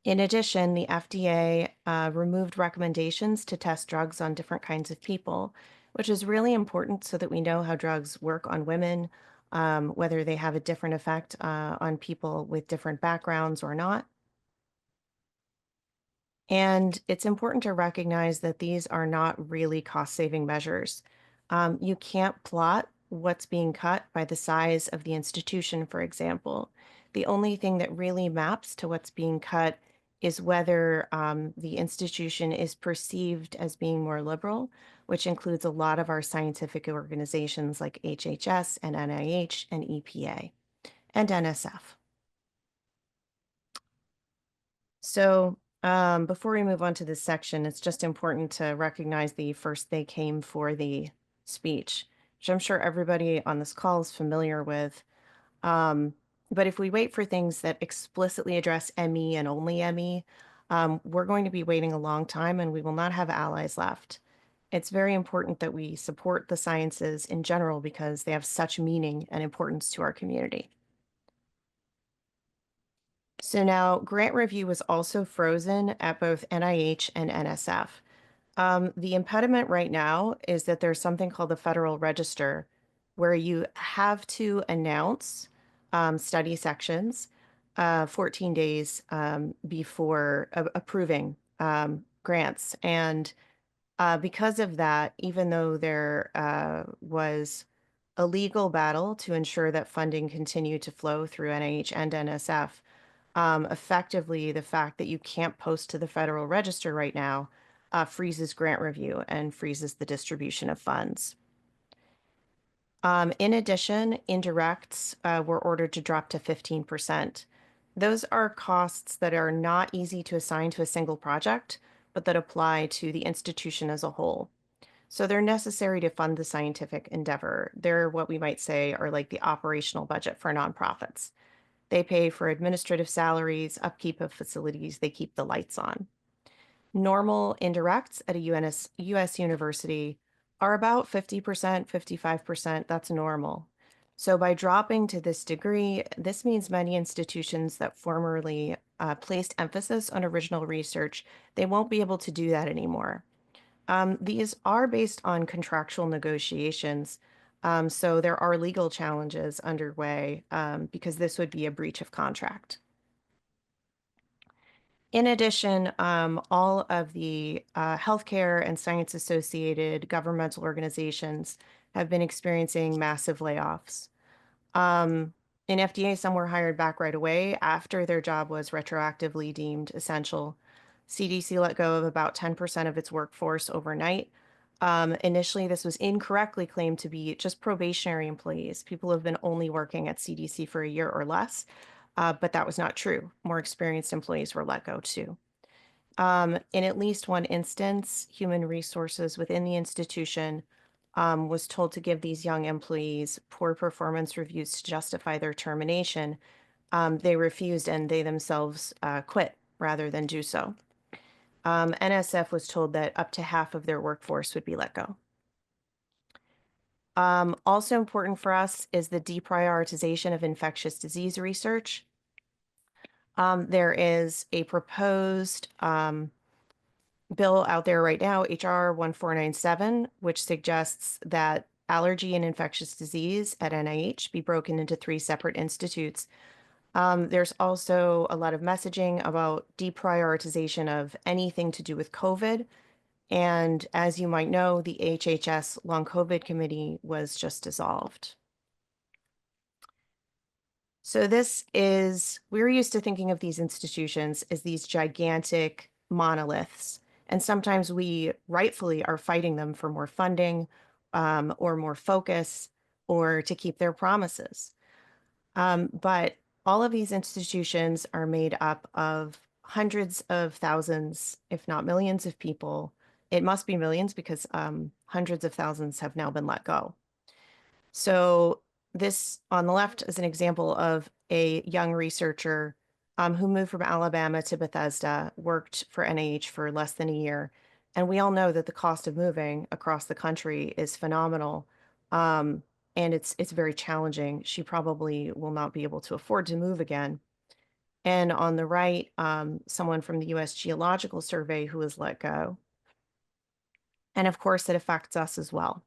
In addition, the FDA removed recommendations to test drugs on different kinds of people, which is really important so that we know how drugs work on women, whether they have a different effect on people with different backgrounds or not. And it's important to recognize that these are not really cost-saving measures. You can't plot what's being cut by the size of the institution, for example. The only thing that really maps to what's being cut is whether the institution is perceived as being more liberal, which includes a lot of our scientific organizations like HHS and NIH and EPA and NSF. So before we move on to this section, it's just important to recognize the first they came for the speech, which I'm sure everybody on this call is familiar with. But if we wait for things that explicitly address ME and only ME, we're going to be waiting a long time and we will not have allies left. It's very important that we support the sciences in general because they have such meaning and importance to our community. So now grant review was also frozen at both NIH and NSF. The impediment right now is that there's something called the Federal Register where you have to announce study sections 14 days before approving grants. And because of that, even though there was a legal battle to ensure that funding continued to flow through NIH and NSF, effectively the fact that you can't post to the Federal Register right now freezes grant review and freezes the distribution of funds. In addition, indirects were ordered to drop to 15%. Those are costs that are not easy to assign to a single project, but that apply to the institution as a whole. So they're necessary to fund the scientific endeavor. They're what we might say are like the operational budget for nonprofits. They pay for administrative salaries, upkeep of facilities, they keep the lights on. Normal indirects at a US university are about 50%, 55%. That's normal. So by dropping to this degree, this means many institutions that formerly placed emphasis on original research, they won't be able to do that anymore. These are based on contractual negotiations. So there are legal challenges underway because this would be a breach of contract. In addition, all of the healthcare and science-associated governmental organizations have been experiencing massive layoffs. In FDA, some were hired back right away after their job was retroactively deemed essential. CDC let go of about 10% of its workforce overnight. Initially, this was incorrectly claimed to be just probationary employees, people who have been only working at CDC for a year or less. But that was not true. More experienced employees were let go too. In at least one instance, human resources within the institution was told to give these young employees poor performance reviews to justify their termination. They refused and they themselves quit rather than do so. NSF was told that up to half of their workforce would be let go. Also important for us is the deprioritization of infectious disease research. There is a proposed bill out there right now, HR 1497, which suggests that allergy and infectious disease at NIH be broken into 3 separate institutes. There's also a lot of messaging about deprioritization of anything to do with COVID. And as you might know, the HHS Long COVID Committee was just dissolved. So we're used to thinking of these institutions as these gigantic monoliths. And sometimes we rightfully are fighting them for more funding or more focus or to keep their promises. But all of these institutions are made up of hundreds of thousands, if not millions of people. It must be millions because hundreds of thousands have now been let go. So this on the left is an example of a young researcher who moved from Alabama to Bethesda, worked for NIH for less than a year. And we all know that the cost of moving across the country is phenomenal. And it's very challenging. She probably will not be able to afford to move again. And on the right, someone from the US Geological Survey who was let go. And of course, it affects us as well.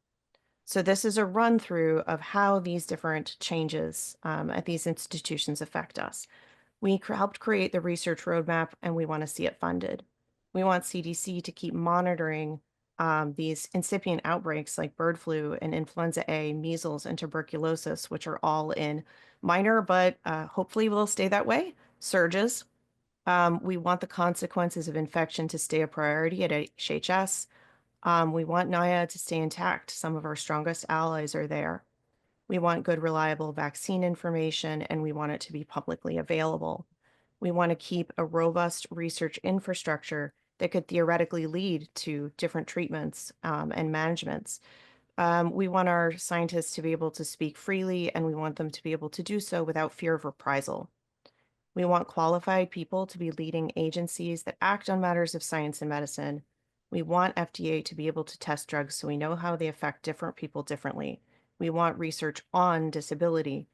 So this is a run through of how these different changes at these institutions affect us. We helped create the research roadmap and we want to see it funded. We want CDC to keep monitoring these incipient outbreaks like bird flu and influenza A, measles, and tuberculosis, which are all in minor, but hopefully will stay that way, surges. We want the consequences of infection to stay a priority at HHS. We want NIAID to stay intact. Some of our strongest allies are there. We want good, reliable vaccine information, and we want it to be publicly available. We want to keep a robust research infrastructure that could theoretically lead to different treatments and managements. We want our scientists to be able to speak freely, and we want them to be able to do so without fear of reprisal. We want qualified people to be leading agencies that act on matters of science and medicine. We want FDA to be able to test drugs so we know how they affect different people differently. We want research on disability,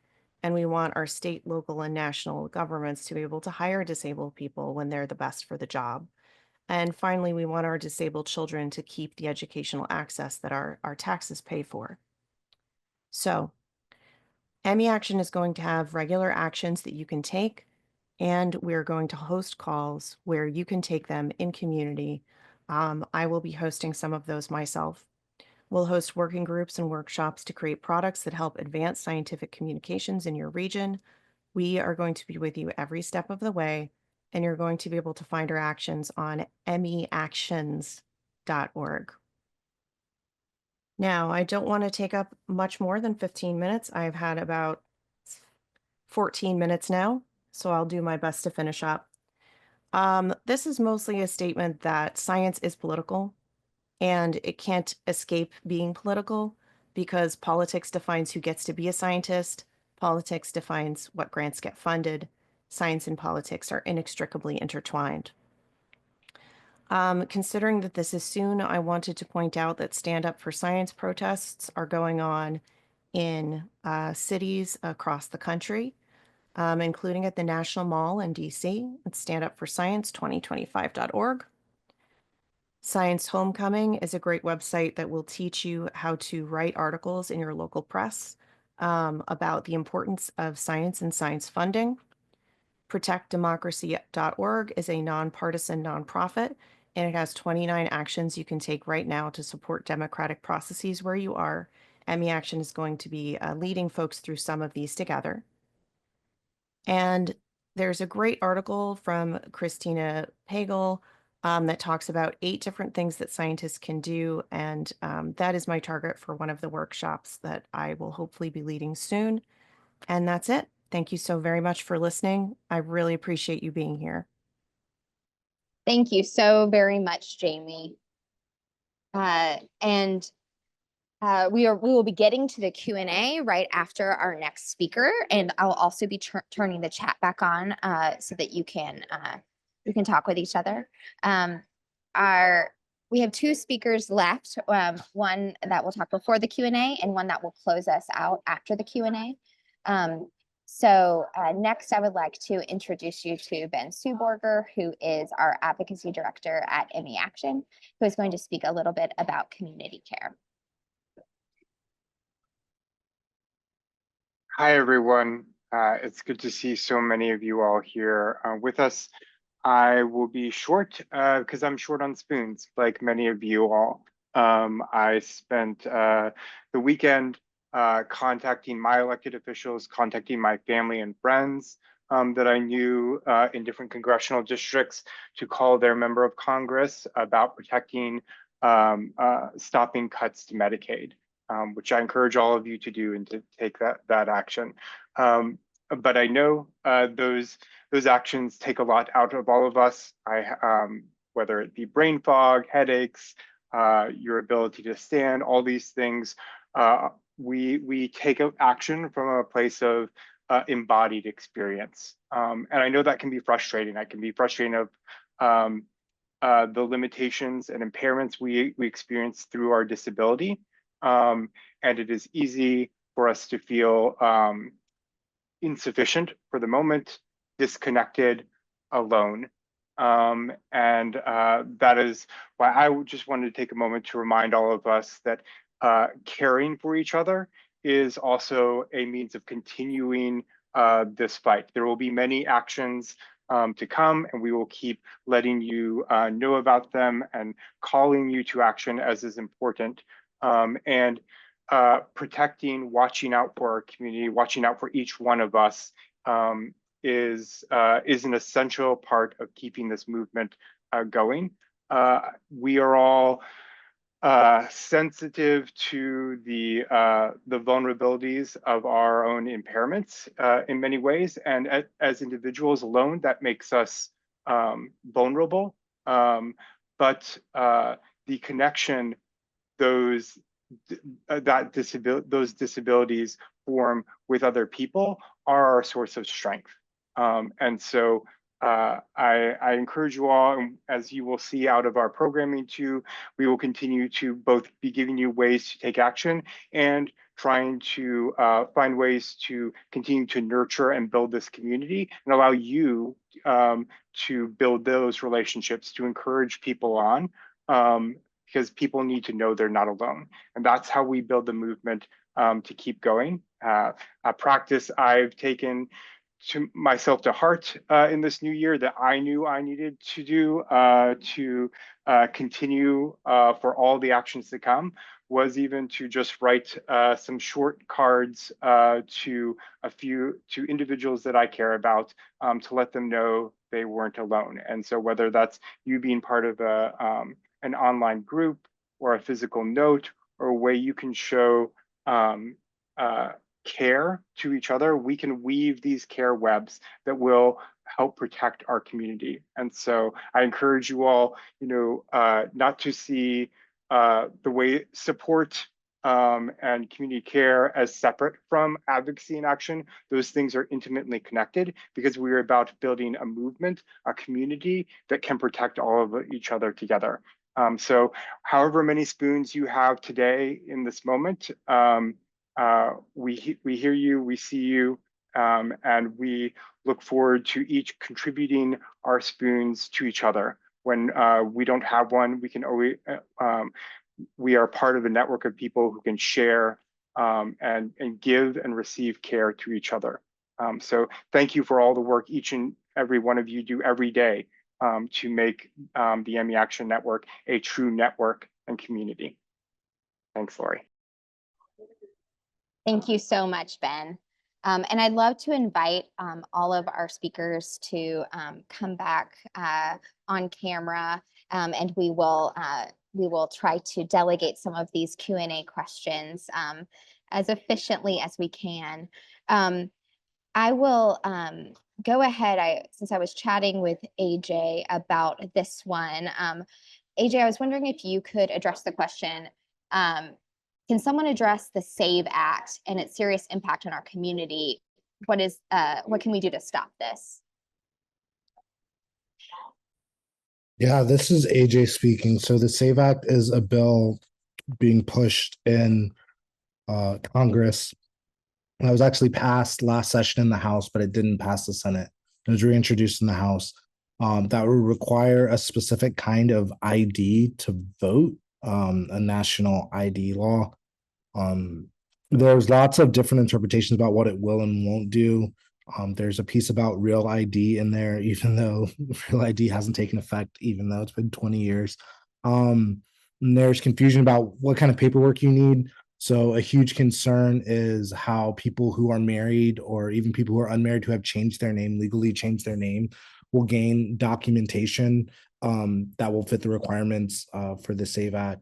and we want our state, local, and national governments to be able to hire disabled people when they're the best for the job. And finally, we want our disabled children to keep the educational access that our taxes pay for. So, ME Action is going to have regular actions that you can take, and we're going to host calls where you can take them in community. I will be hosting some of those myself. We'll host working groups and workshops to create products that help advance scientific communications in your region. We are going to be with you every step of the way, and you're going to be able to find our actions on meactions.org. Now, I don't want to take up much more than 15 minutes. I've had about 14 minutes now, so I'll do my best to finish up. This is mostly a statement that science is political and it can't escape being political because politics defines who gets to be a scientist. Politics defines what grants get funded. Science and politics are inextricably intertwined. Considering that this is soon, I wanted to point out that Stand Up for Science protests are going on in cities across the country, including at the National Mall in DC. It's standupforscience2025.org. Science Homecoming is a great website that will teach you how to write articles in your local press about the importance of science and science funding. ProtectDemocracy.org is a nonpartisan nonprofit, and it has 29 actions you can take right now to support democratic processes where you are. Emmy Action is going to be leading folks through some of these together. And there's a great article from Christina Pagel that talks about 8 different things that scientists can do. And that is my target for one of the workshops that I will hopefully be leading soon. And that's it. Thank you so very much for listening. I really appreciate you being here. Thank you so very much, Jamie. We will be getting to the Q&A right after our next speaker, and I'll also be turning the chat back on so that you can talk with each other. We have 2 speakers left, one that will talk before the Q&A and one that will close us out after the Q&A. Next, I would like to introduce you to Ben Suborger, who is our Advocacy Director at Emmy Action, who is going to speak a little bit about community care. Hi, everyone. It's good to see so many of you all here with us. I will be short because I'm short on spoons, like many of you all. I spent the weekend contacting my elected officials, contacting my family and friends that I knew in different congressional districts to call their member of Congress about protecting, stopping cuts to Medicaid. Which I encourage all of you to do and to take that action. But I know those actions take a lot out of all of us. Whether it be brain fog, headaches, your ability to stand, all these things, we take action from a place of embodied experience. And I know that can be frustrating. That can be frustrating of the limitations and impairments we experience through our disability. And it is easy for us to feel insufficient for the moment, disconnected, alone. And that is why I just wanted to take a moment to remind all of us that caring for each other is also a means of continuing this fight. There will be many actions to come, and we will keep letting you know about them and calling you to action as is important. And protecting, watching out for our community, watching out for each one of us is an essential part of keeping this movement going. We are all sensitive to the vulnerabilities of our own impairments in many ways, and as individuals alone, that makes us vulnerable. But the connection those disabilities form with other people are our source of strength. And so I encourage you all, and as you will see out of our programming too, we will continue to both be giving you ways to take action and trying to find ways to continue to nurture and build this community and allow you to build those relationships, to encourage people on. Because people need to know they're not alone. And that's how we build the movement to keep going. A practice I've taken to myself to heart in this new year that I knew I needed to do to continue for all the actions to come was even to just write some short cards to individuals that I care about to let them know they weren't alone. And so whether that's you being part of an online group or a physical note or a way you can show care to each other, we can weave these care webs that will help protect our community. And so I encourage you all, not to see the way support and community care as separate from advocacy and action. Those things are intimately connected because we are about building a movement, a community that can protect all of each other together. So however many spoons you have today in this moment, we hear you, we see you, and we look forward to each contributing our spoons to each other. When we don't have one, we can always, we are part of a network of people who can share and give and receive care to each other. So thank you for all the work each and every one of you do every day to make the ME Action Network a true network and community. Thanks, Lori. Thank you so much, Ben. And I'd love to invite all of our speakers to come back on camera, and we will try to delegate some of these Q&A questions as efficiently as we can. I will go ahead. Since I was chatting with AJ about this one, AJ, I was wondering if you could address the question, can someone address the SAVE Act and its serious impact on our community? What can we do to stop this? Yeah, this is AJ speaking. So the SAVE Act is a bill being pushed in Congress. It was actually passed last session in the House, but it didn't pass the Senate. It was reintroduced in the House. That would require a specific kind of ID to vote, a national ID law. There's lots of different interpretations about what it will and won't do. There's a piece about real ID in there, even though real ID hasn't taken effect, even though it's been 20 years. And there's confusion about what kind of paperwork you need. So a huge concern is how people who are married or even people who are unmarried who have changed their name, legally changed their name, will gain documentation that will fit the requirements for the SAVE Act.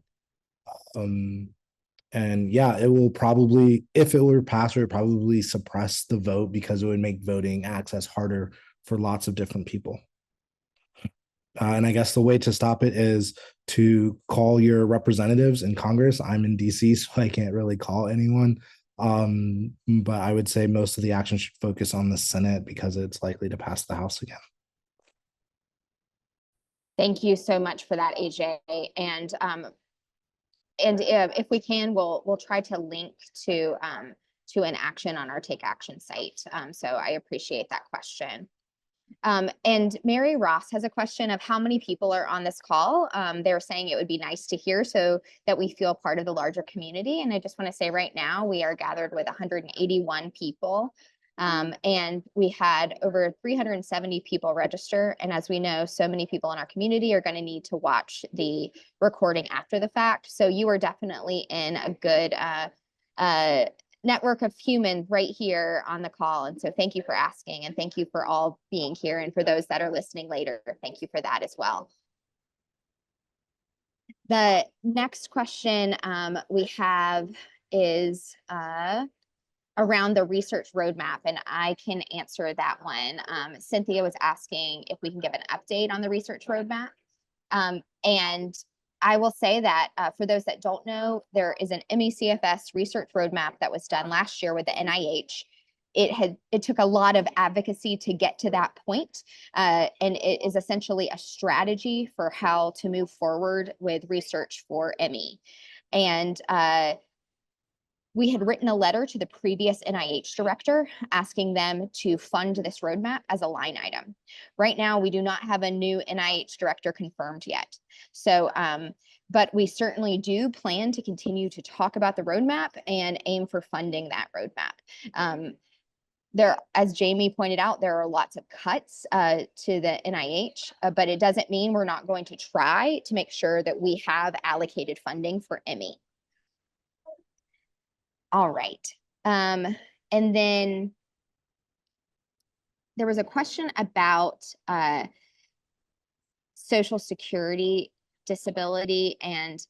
And yeah, it will probably, if it were passed, it would probably suppress the vote because it would make voting access harder for lots of different people. And I guess the way to stop it is to call your representatives in Congress. I'm in DC, so I can't really call anyone. But I would say most of the action should focus on the Senate because it's likely to pass the House again. Thank you so much for that, AJ. And if we can, we'll try to link to an action on our Take Action site. So I appreciate that question. And Mary Ross has a question of how many people are on this call. They're saying it would be nice to hear so that we feel part of the larger community. And I just want to say right now we are gathered with 181 people. And we had over 370 people register. And as we know, so many people in our community are going to need to watch the recording after the fact. So you are definitely in a good network of humans right here on the call. And so thank you for asking, and thank you for all being here. And for those that are listening later, thank you for that as well. The next question we have is around the research roadmap, and I can answer that one. Cynthia was asking if we can give an update on the research roadmap. And I will say that for those that don't know, there is an MECFS research roadmap that was done last year with the NIH. It took a lot of advocacy to get to that point, and it is essentially a strategy for how to move forward with research for ME. And we had written a letter to the previous NIH director asking them to fund this roadmap as a line item. Right now, we do not have a new NIH director confirmed yet. So, but we certainly do plan to continue to talk about the roadmap and aim for funding that roadmap. As Jamie pointed out, there are lots of cuts to the NIH, but it doesn't mean we're not going to try to make sure that we have allocated funding for ME. All right. And then there was a question about Social Security, disability, and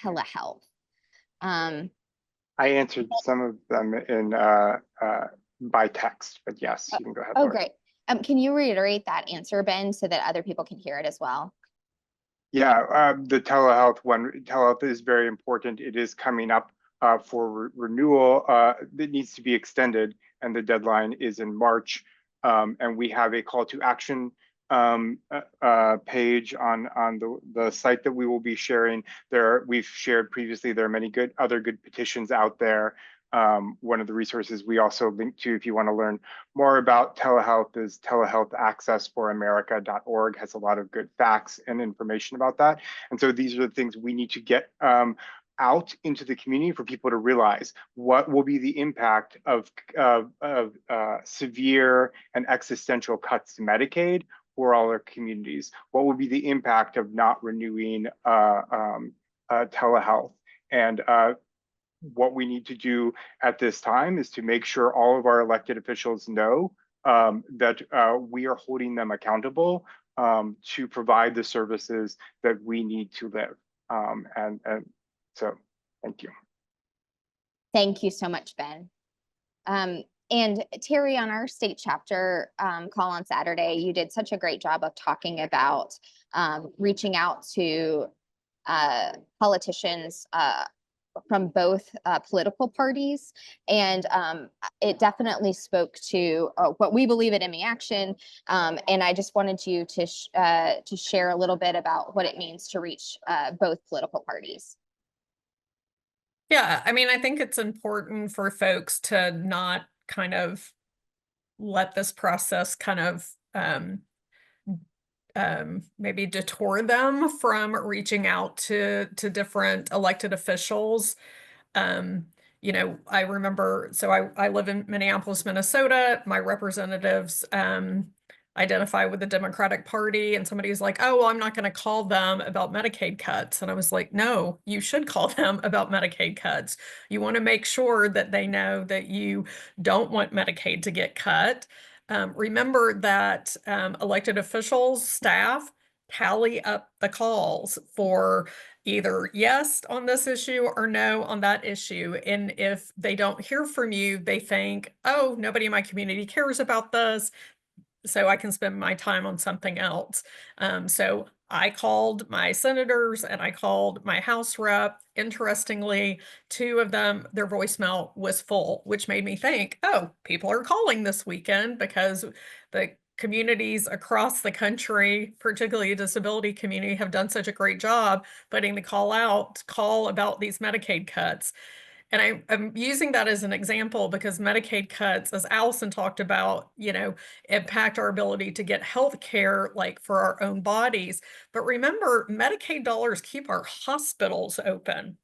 telehealth. I answered some of them in by text, but yes, you can go ahead, Oh, Laura. great. Can you reiterate that answer, Ben, so that other people can hear it as well? Yeah, the telehealth one, telehealth is very important. It is coming up for renewal. It needs to be extended, and the deadline is in March. And we have a call to action page on the site that we will be sharing. We've shared previously. There are many other good petitions out there. One of the resources we also link to, if you want to learn more about telehealth, is telehealthaccessforamerica.org. Has a lot of good facts and information about that. And so these are the things we need to get out into the community for people to realize what will be the impact of severe and existential cuts to Medicaid for all our communities. What will be the impact of not renewing telehealth? And what we need to do at this time is to make sure all of our elected officials know that we are holding them accountable to provide the services that we need to live. And so, thank you. Thank you so much, Ben. And Terry, on our state chapter call on Saturday, you did such a great job of talking about reaching out to politicians from both political parties. And it definitely spoke to what we believe at ME Action. And I just wanted you to share a little bit about what it means to reach both political parties. Yeah, I mean, I think it's important for folks to not kind of let this process kind of maybe detour them from reaching out to different elected officials. You know, I remember, so I live in Minneapolis, Minnesota. My representatives identify with the Democratic Party, and somebody's like, oh, well, I'm not going to call them about Medicaid cuts. And I was like, no, you should call them about Medicaid cuts. You want to make sure that they know that you don't want Medicaid to get cut. Remember that elected officials, staff, tally up the calls for either yes on this issue or no on that issue. And if they don't hear from you, they think, oh, nobody in my community cares about this, so I can spend my time on something else. So I called my senators and I called my House rep. Interestingly, two of them, their voicemail was full, which made me think, oh, people are calling this weekend because the communities across the country, particularly the disability community, have done such a great job putting the call about these Medicaid cuts. And I'm using that as an example because Medicaid cuts, as Allison talked about, you know, impact our ability to get health care like for our own bodies. But remember, Medicaid dollars keep our hospitals open.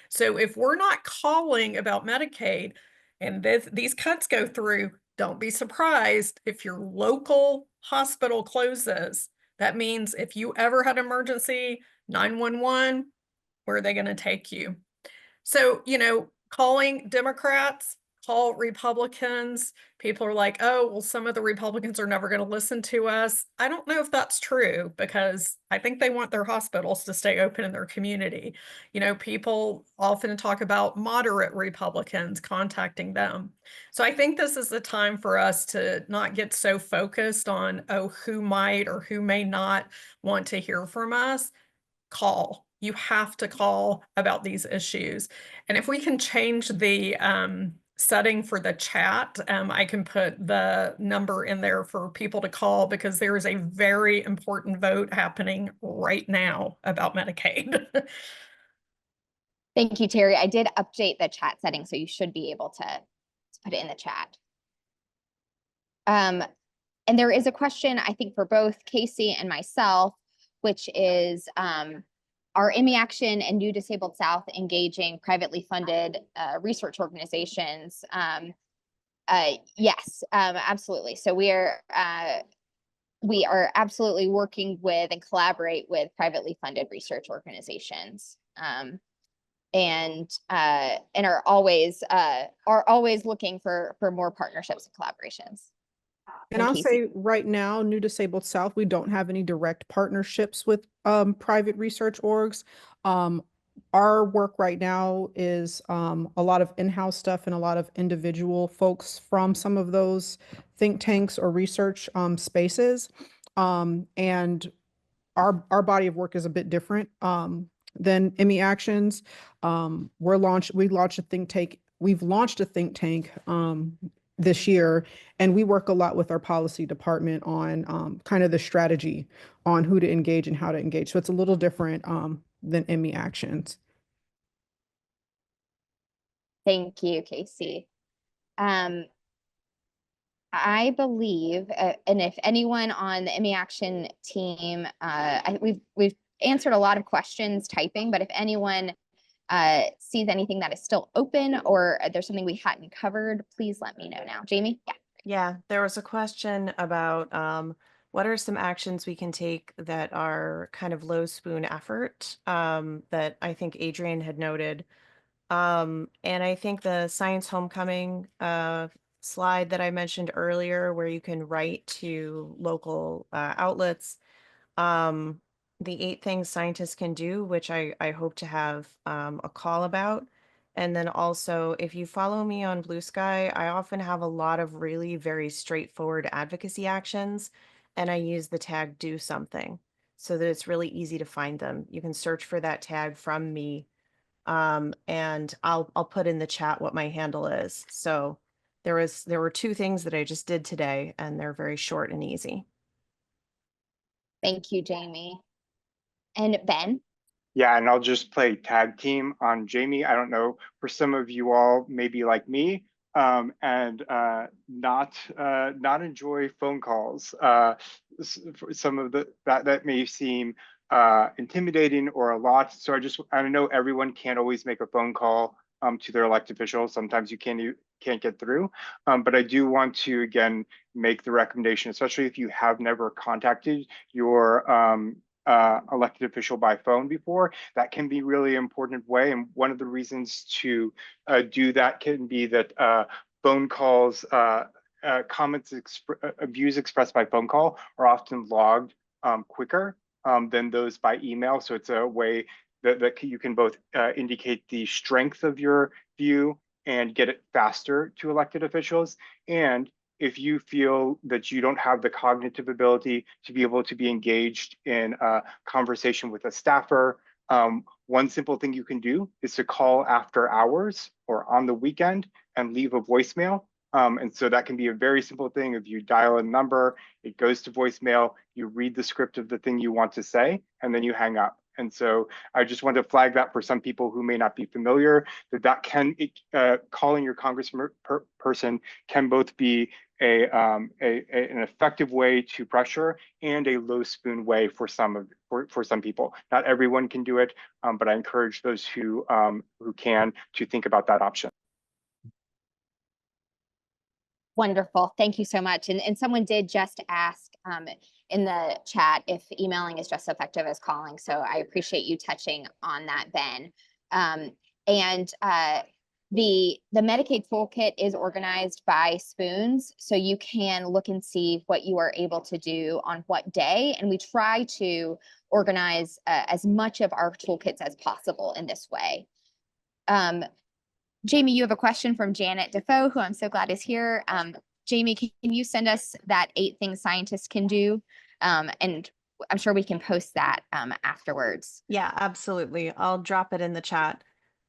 So if we're not calling about Medicaid and these cuts go through, don't be surprised if your local hospital closes. That means if you ever had an emergency, 911, where are they going to take you? So, you know, calling Democrats, call Republicans. People are like, oh, well, some of the Republicans are never going to listen to us. I don't know if that's true because I think they want their hospitals to stay open in their community. You know, people often talk about moderate Republicans contacting them. So I think this is the time for us to not get so focused on, oh, who might or who may not want to hear from us. Call. You have to call about these issues. And if we can change the setting for the chat, I can put the number in there for people to call because there is a very important vote happening right now about Medicaid. Thank you, Terry. I did update the chat setting, so you should be able to put it in the chat. And there is a question, I think, for both Casey and myself, which is, are ME Action and New Disabled South engaging privately funded research organizations? Yes, absolutely. So we are absolutely working with and collaborate with privately funded research organizations, and are always looking for more partnerships and collaborations. And I'll say right now, New Disabled South, we don't have any direct partnerships with private research orgs. our work right now is a lot of in-house stuff and a lot of individual folks from some of those think tanks or research spaces. And our body of work is a bit different than Emmy Actions. We launched a think tank. We've launched a think tank this year, and we work a lot with our policy department on kind of the strategy on who to engage and how to engage. So it's a little different than Emmy Actions. Thank you, Casey. I believe, and if anyone on the Emmy Action team, we've answered a lot of questions typing, but if anyone sees anything that is still open or there's something we hadn't covered, please let me know now. Jamie? Yeah. Yeah, there was a question about what are some actions we can take that are kind of low spoon effort that I think Adrian had noted. And I think the Science Homecoming slide that I mentioned earlier, where you can write to local outlets, the 8 things scientists can do, which I hope to have a call about. And then also, if you follow me on Blue Sky, I often have a lot of really very straightforward advocacy actions, and I use the tag do something so that it's really easy to find them. You can search for that tag from me, and I'll put in the chat what my handle is. So there were 2 things that I just did today, and they're very short and easy. Thank you, Jamie. And Ben? Yeah, and I'll just play tag team on Jamie. I don't know, for some of you all, maybe like me, and not enjoy phone calls. For some of that may seem intimidating or a lot. So I know everyone can't always make a phone call to their elected officials. Sometimes you can't get through. But I do want to again make the recommendation, especially if you have never contacted your elected official by phone before, that can be really important way. And one of the reasons to do that can be that phone calls, comments, views expressed by phone call are often logged quicker than those by email. So it's a way that you can both indicate the strength of your view and get it faster to elected officials. And if you feel that you don't have the cognitive ability to be able to be engaged in a conversation with a staffer, one simple thing you can do is to call after hours or on the weekend and leave a voicemail. And so that can be a very simple thing. If you dial a number, it goes to voicemail, you read the script of the thing you want to say, and then you hang up. And so I just want to flag that for some people who may not be familiar, that can, calling your congressperson can both be an effective way to pressure and a low spoon way for some people. Not everyone can do it, but I encourage those who can to think about that option. Wonderful. Thank you so much. And someone did just ask in the chat if emailing is just as effective as calling. So I appreciate you touching on that, Ben. The Medicaid toolkit is organized by spoons, so you can look and see what you are able to do on what day. And we try to organize as much of our toolkits as possible in this way. Jamie, you have a question from Janet Defoe, who I'm so glad is here. Jamie, can you send us that 8 things scientists can do? And I'm sure we can post that afterwards. Yeah, absolutely. I'll drop it in the chat.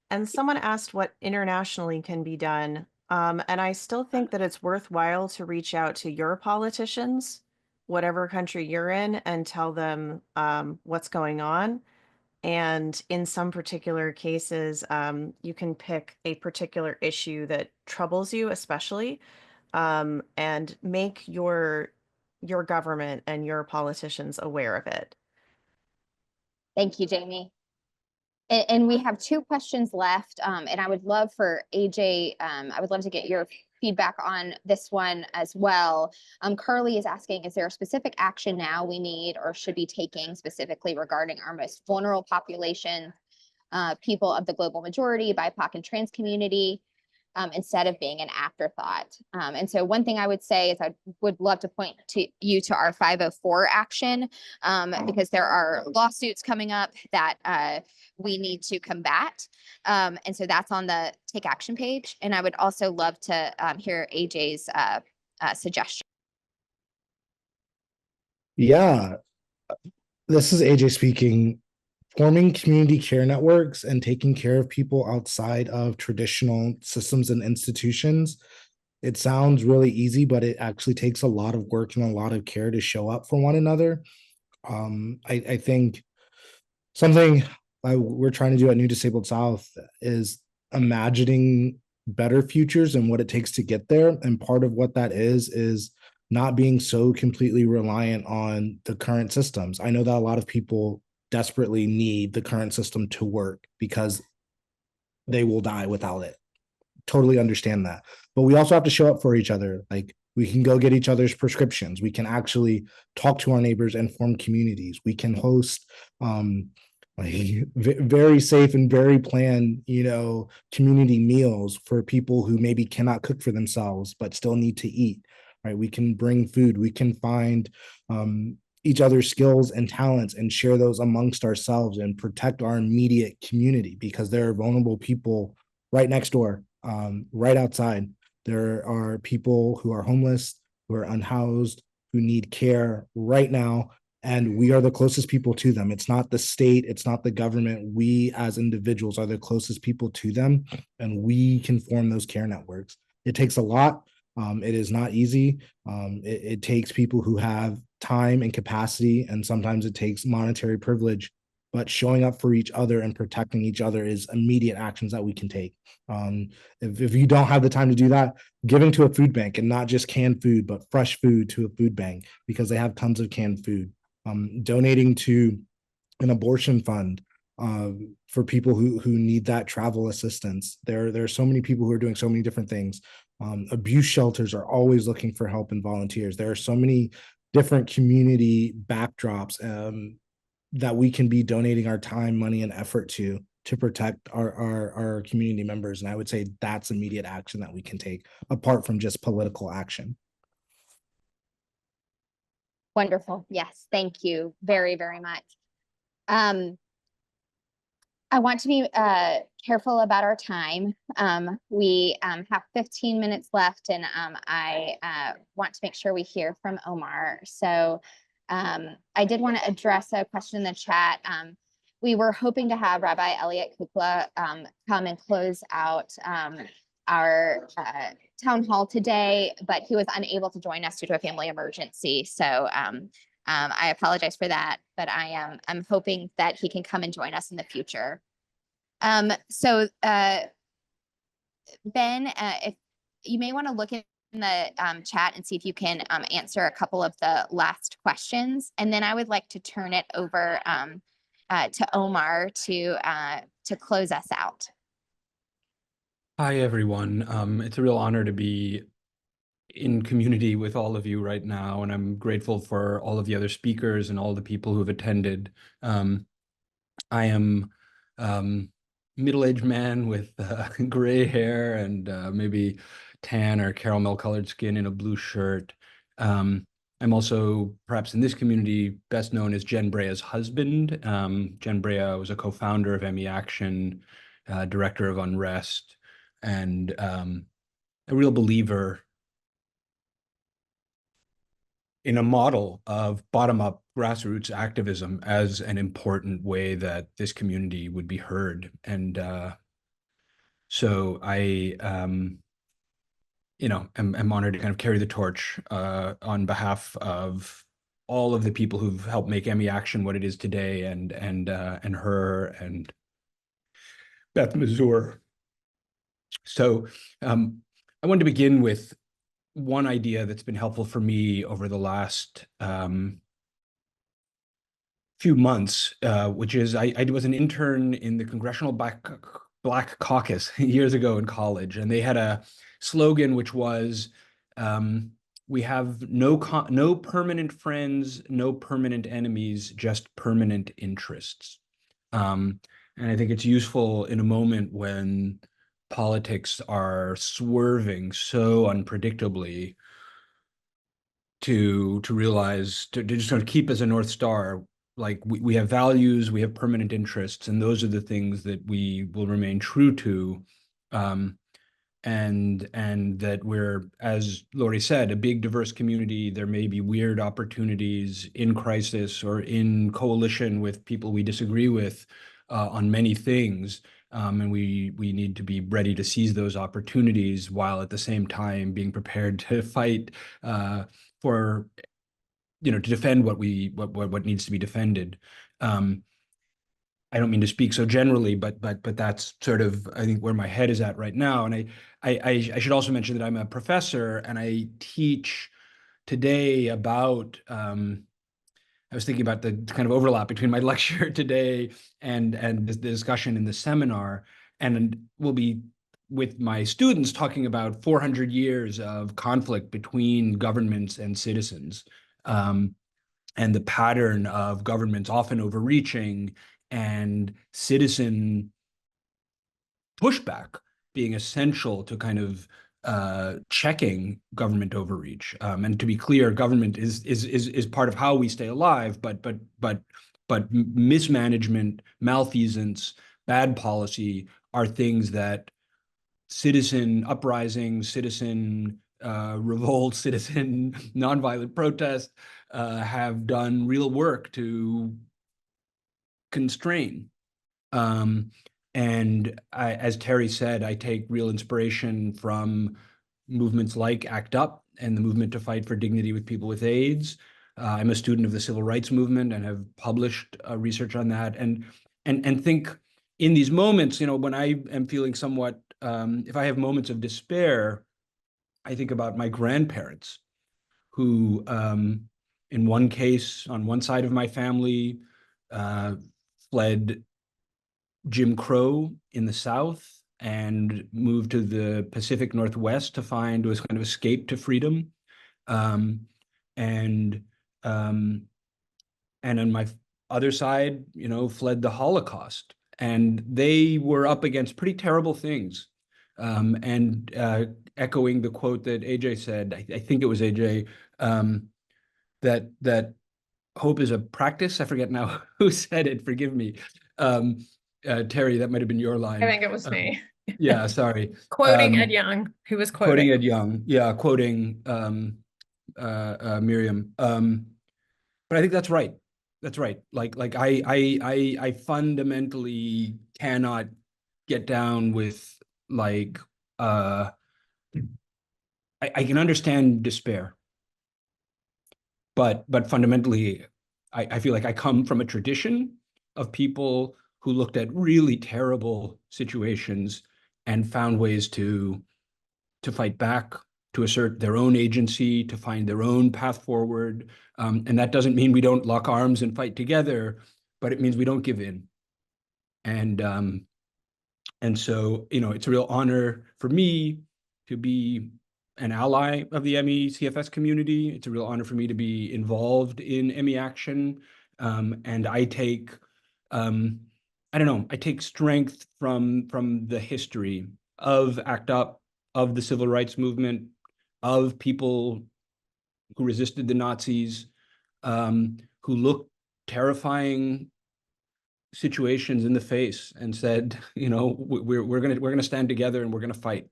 And someone asked what internationally can be done. And I still think that it's worthwhile to reach out to your politicians, whatever country you're in, and tell them what's going on. And in some particular cases, you can pick a particular issue that troubles you, especially, and make your government and your politicians aware of it. Thank you, Jamie. And we have 2 questions left, and I would love for AJ, I would love to get your feedback on this one as well. Curly is asking, is there a specific action now we need or should be taking specifically regarding our most vulnerable population, people of the global majority, BIPOC and trans community? instead of being an afterthought. And so one thing I would say is I would love to point to our 504 action, because there are lawsuits coming up that we need to combat. And so that's on the Take Action page. And I would also love to hear AJ's suggestion. Yeah, this is AJ speaking. Forming community care networks and taking care of people outside of traditional systems and institutions. It sounds really easy, but it actually takes a lot of work and a lot of care to show up for one another. I think something we're trying to do at New Disabled South is imagining better futures and what it takes to get there. And part of what that is not being so completely reliant on the current systems. I know that a lot of people desperately need the current system to work because they will die without it. Totally understand that. But we also have to show up for each other. Like, we can go get each other's prescriptions. We can actually talk to our neighbors and form communities. We can host very safe and very planned, community meals for people who maybe cannot cook for themselves, but still need to eat, right? We can bring food. We can find each other's skills and talents and share those amongst ourselves and protect our immediate community, because there are vulnerable people right next door, right outside. There are people who are homeless, who are unhoused, who need care right now, and we are the closest people to them. It's not the state, it's not the government. We as individuals are the closest people to them, and we can form those care networks. It takes a lot. It is not easy. It takes people who have time and capacity, and sometimes it takes monetary privilege, but showing up for each other and protecting each other is immediate actions that we can take. If you don't have the time to do that, giving to a food bank, and not just canned food, but fresh food to a food bank, because they have tons of canned food. Donating to an abortion fund for people who need that travel assistance. There are so many people who are doing so many different things. Abuse shelters are always looking for help and volunteers. There are so many different community backdrops that we can be donating our time, money, and effort to protect our community members. And I would say that's immediate action that we can take, apart from just political action. Wonderful. Yes. Thank you very, very much. I want to be careful about our time. We have 15 minutes left, and I want to make sure we hear from Omar. So I did want to address a question in the chat. We were hoping to have Rabbi Elliot Kukla come and close out our town hall today, but he was unable to join us due to a family emergency. So I apologize for that, but I'm hoping that he can come and join us in the future. So Ben, if you may want to look in the chat and see if you can answer a couple of the last questions, and then I would like to turn it over to Omar to close us out. Hi, everyone. It's a real honor to be in community with all of you right now, and I'm grateful for all of the other speakers and all the people who have attended. I am middle-aged man with gray hair and maybe tan or caramel colored skin in a blue shirt. I'm also, perhaps in this community, best known as Jen Brea's husband. Jen Brea was a co-founder of ME Action, director of Unrest, and a real believer in a model of bottom-up grassroots activism as an important way that this community would be heard. And so I, am honored to kind of carry the torch on behalf of all of the people who've helped make ME Action what it is today, and her and Beth Mazur. So I wanted to begin with one idea that's been helpful for me over the last few months, which is I was an intern in the Congressional Black Caucus years ago in college, and they had a slogan which was, we have no permanent friends, no permanent enemies, just permanent interests. And I think it's useful in a moment when politics are swerving so unpredictably to realize to just sort of keep as a North Star, like we have values, we have permanent interests, and those are the things that we will remain true to. And that we're, as Lori said, a big diverse community. There may be weird opportunities in crisis or in coalition with people we disagree with on many things. And we need to be ready to seize those opportunities while at the same time being prepared to fight for, to defend what needs to be defended. I don't mean to speak so generally, but that's sort of, I think, where my head is at right now. And I should also mention that I'm a professor and I teach today about, I was thinking about the kind of overlap between my lecture today and the discussion in the seminar, and we'll be with my students talking about 400 years of conflict between governments and citizens, and the pattern of governments often overreaching and citizen pushback being essential to kind of checking government overreach. And to be clear, government is part of how we stay alive, but mismanagement, malfeasance, bad policy are things that citizen uprising, citizen revolt, citizen nonviolent protest have done real work to constrain. And as Terry said, I take real inspiration from movements like ACT UP and the movement to fight for dignity with people with AIDS. I'm a student of the civil rights movement and have published research on that. And think in these moments, when I am feeling somewhat, if I have moments of despair, I think about my grandparents who, in one case, on one side of my family, fled Jim Crow in the South and moved to the Pacific Northwest to find was kind of escape to freedom. And on my other side, fled the Holocaust. And they were up against pretty terrible things. And echoing the quote that AJ said, I think it was AJ, that hope is a practice. I forget now who said it, forgive me. Terry, that might have been your line. I think it was me. Yeah, sorry. Quoting Ed Young, who was quoting Ed Young. Yeah, quoting Miriam. But I think that's right. That's right. Like I fundamentally cannot get down with like I can understand despair, but fundamentally I feel like I come from a tradition of people who looked at really terrible situations and found ways to fight back, to assert their own agency, to find their own path forward. And that doesn't mean we don't lock arms and fight together, but it means we don't give in. And so, it's a real honor for me to be an ally of the ME CFS community. It's a real honor for me to be involved in ME Action. And I take, I take strength from the history of ACT UP, of the civil rights movement, of people who resisted the Nazis, who looked terrifying situations in the face and said, we're gonna stand together and we're gonna fight.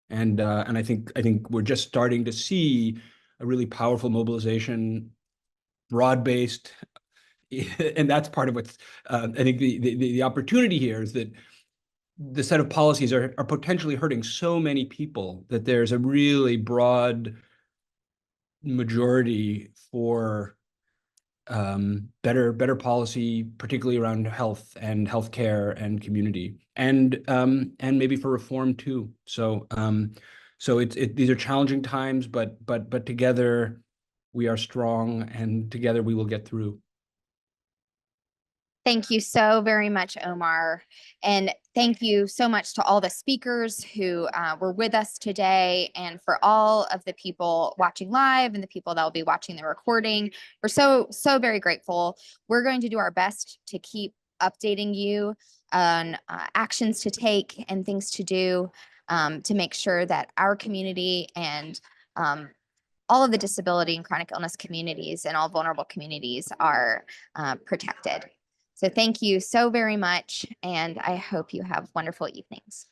And I think we're just starting to see a really powerful mobilization, broad-based, and that's part of what's I think the opportunity here is that the set of policies are potentially hurting so many people that there's a really broad majority for better policy, particularly around health and healthcare and community, and maybe for reform too. So these are challenging times, but together we are strong, and together we will get through. Thank you so very much, Omar. And thank you so much to all the speakers who were with us today, and for all of the people watching live and the people that will be watching the recording. We're so very grateful. We're going to do our best to keep updating you on actions to take and things to do to make sure that our community and all of the disability and chronic illness communities and all vulnerable communities are protected. So thank you so very much, and I hope you have wonderful evenings.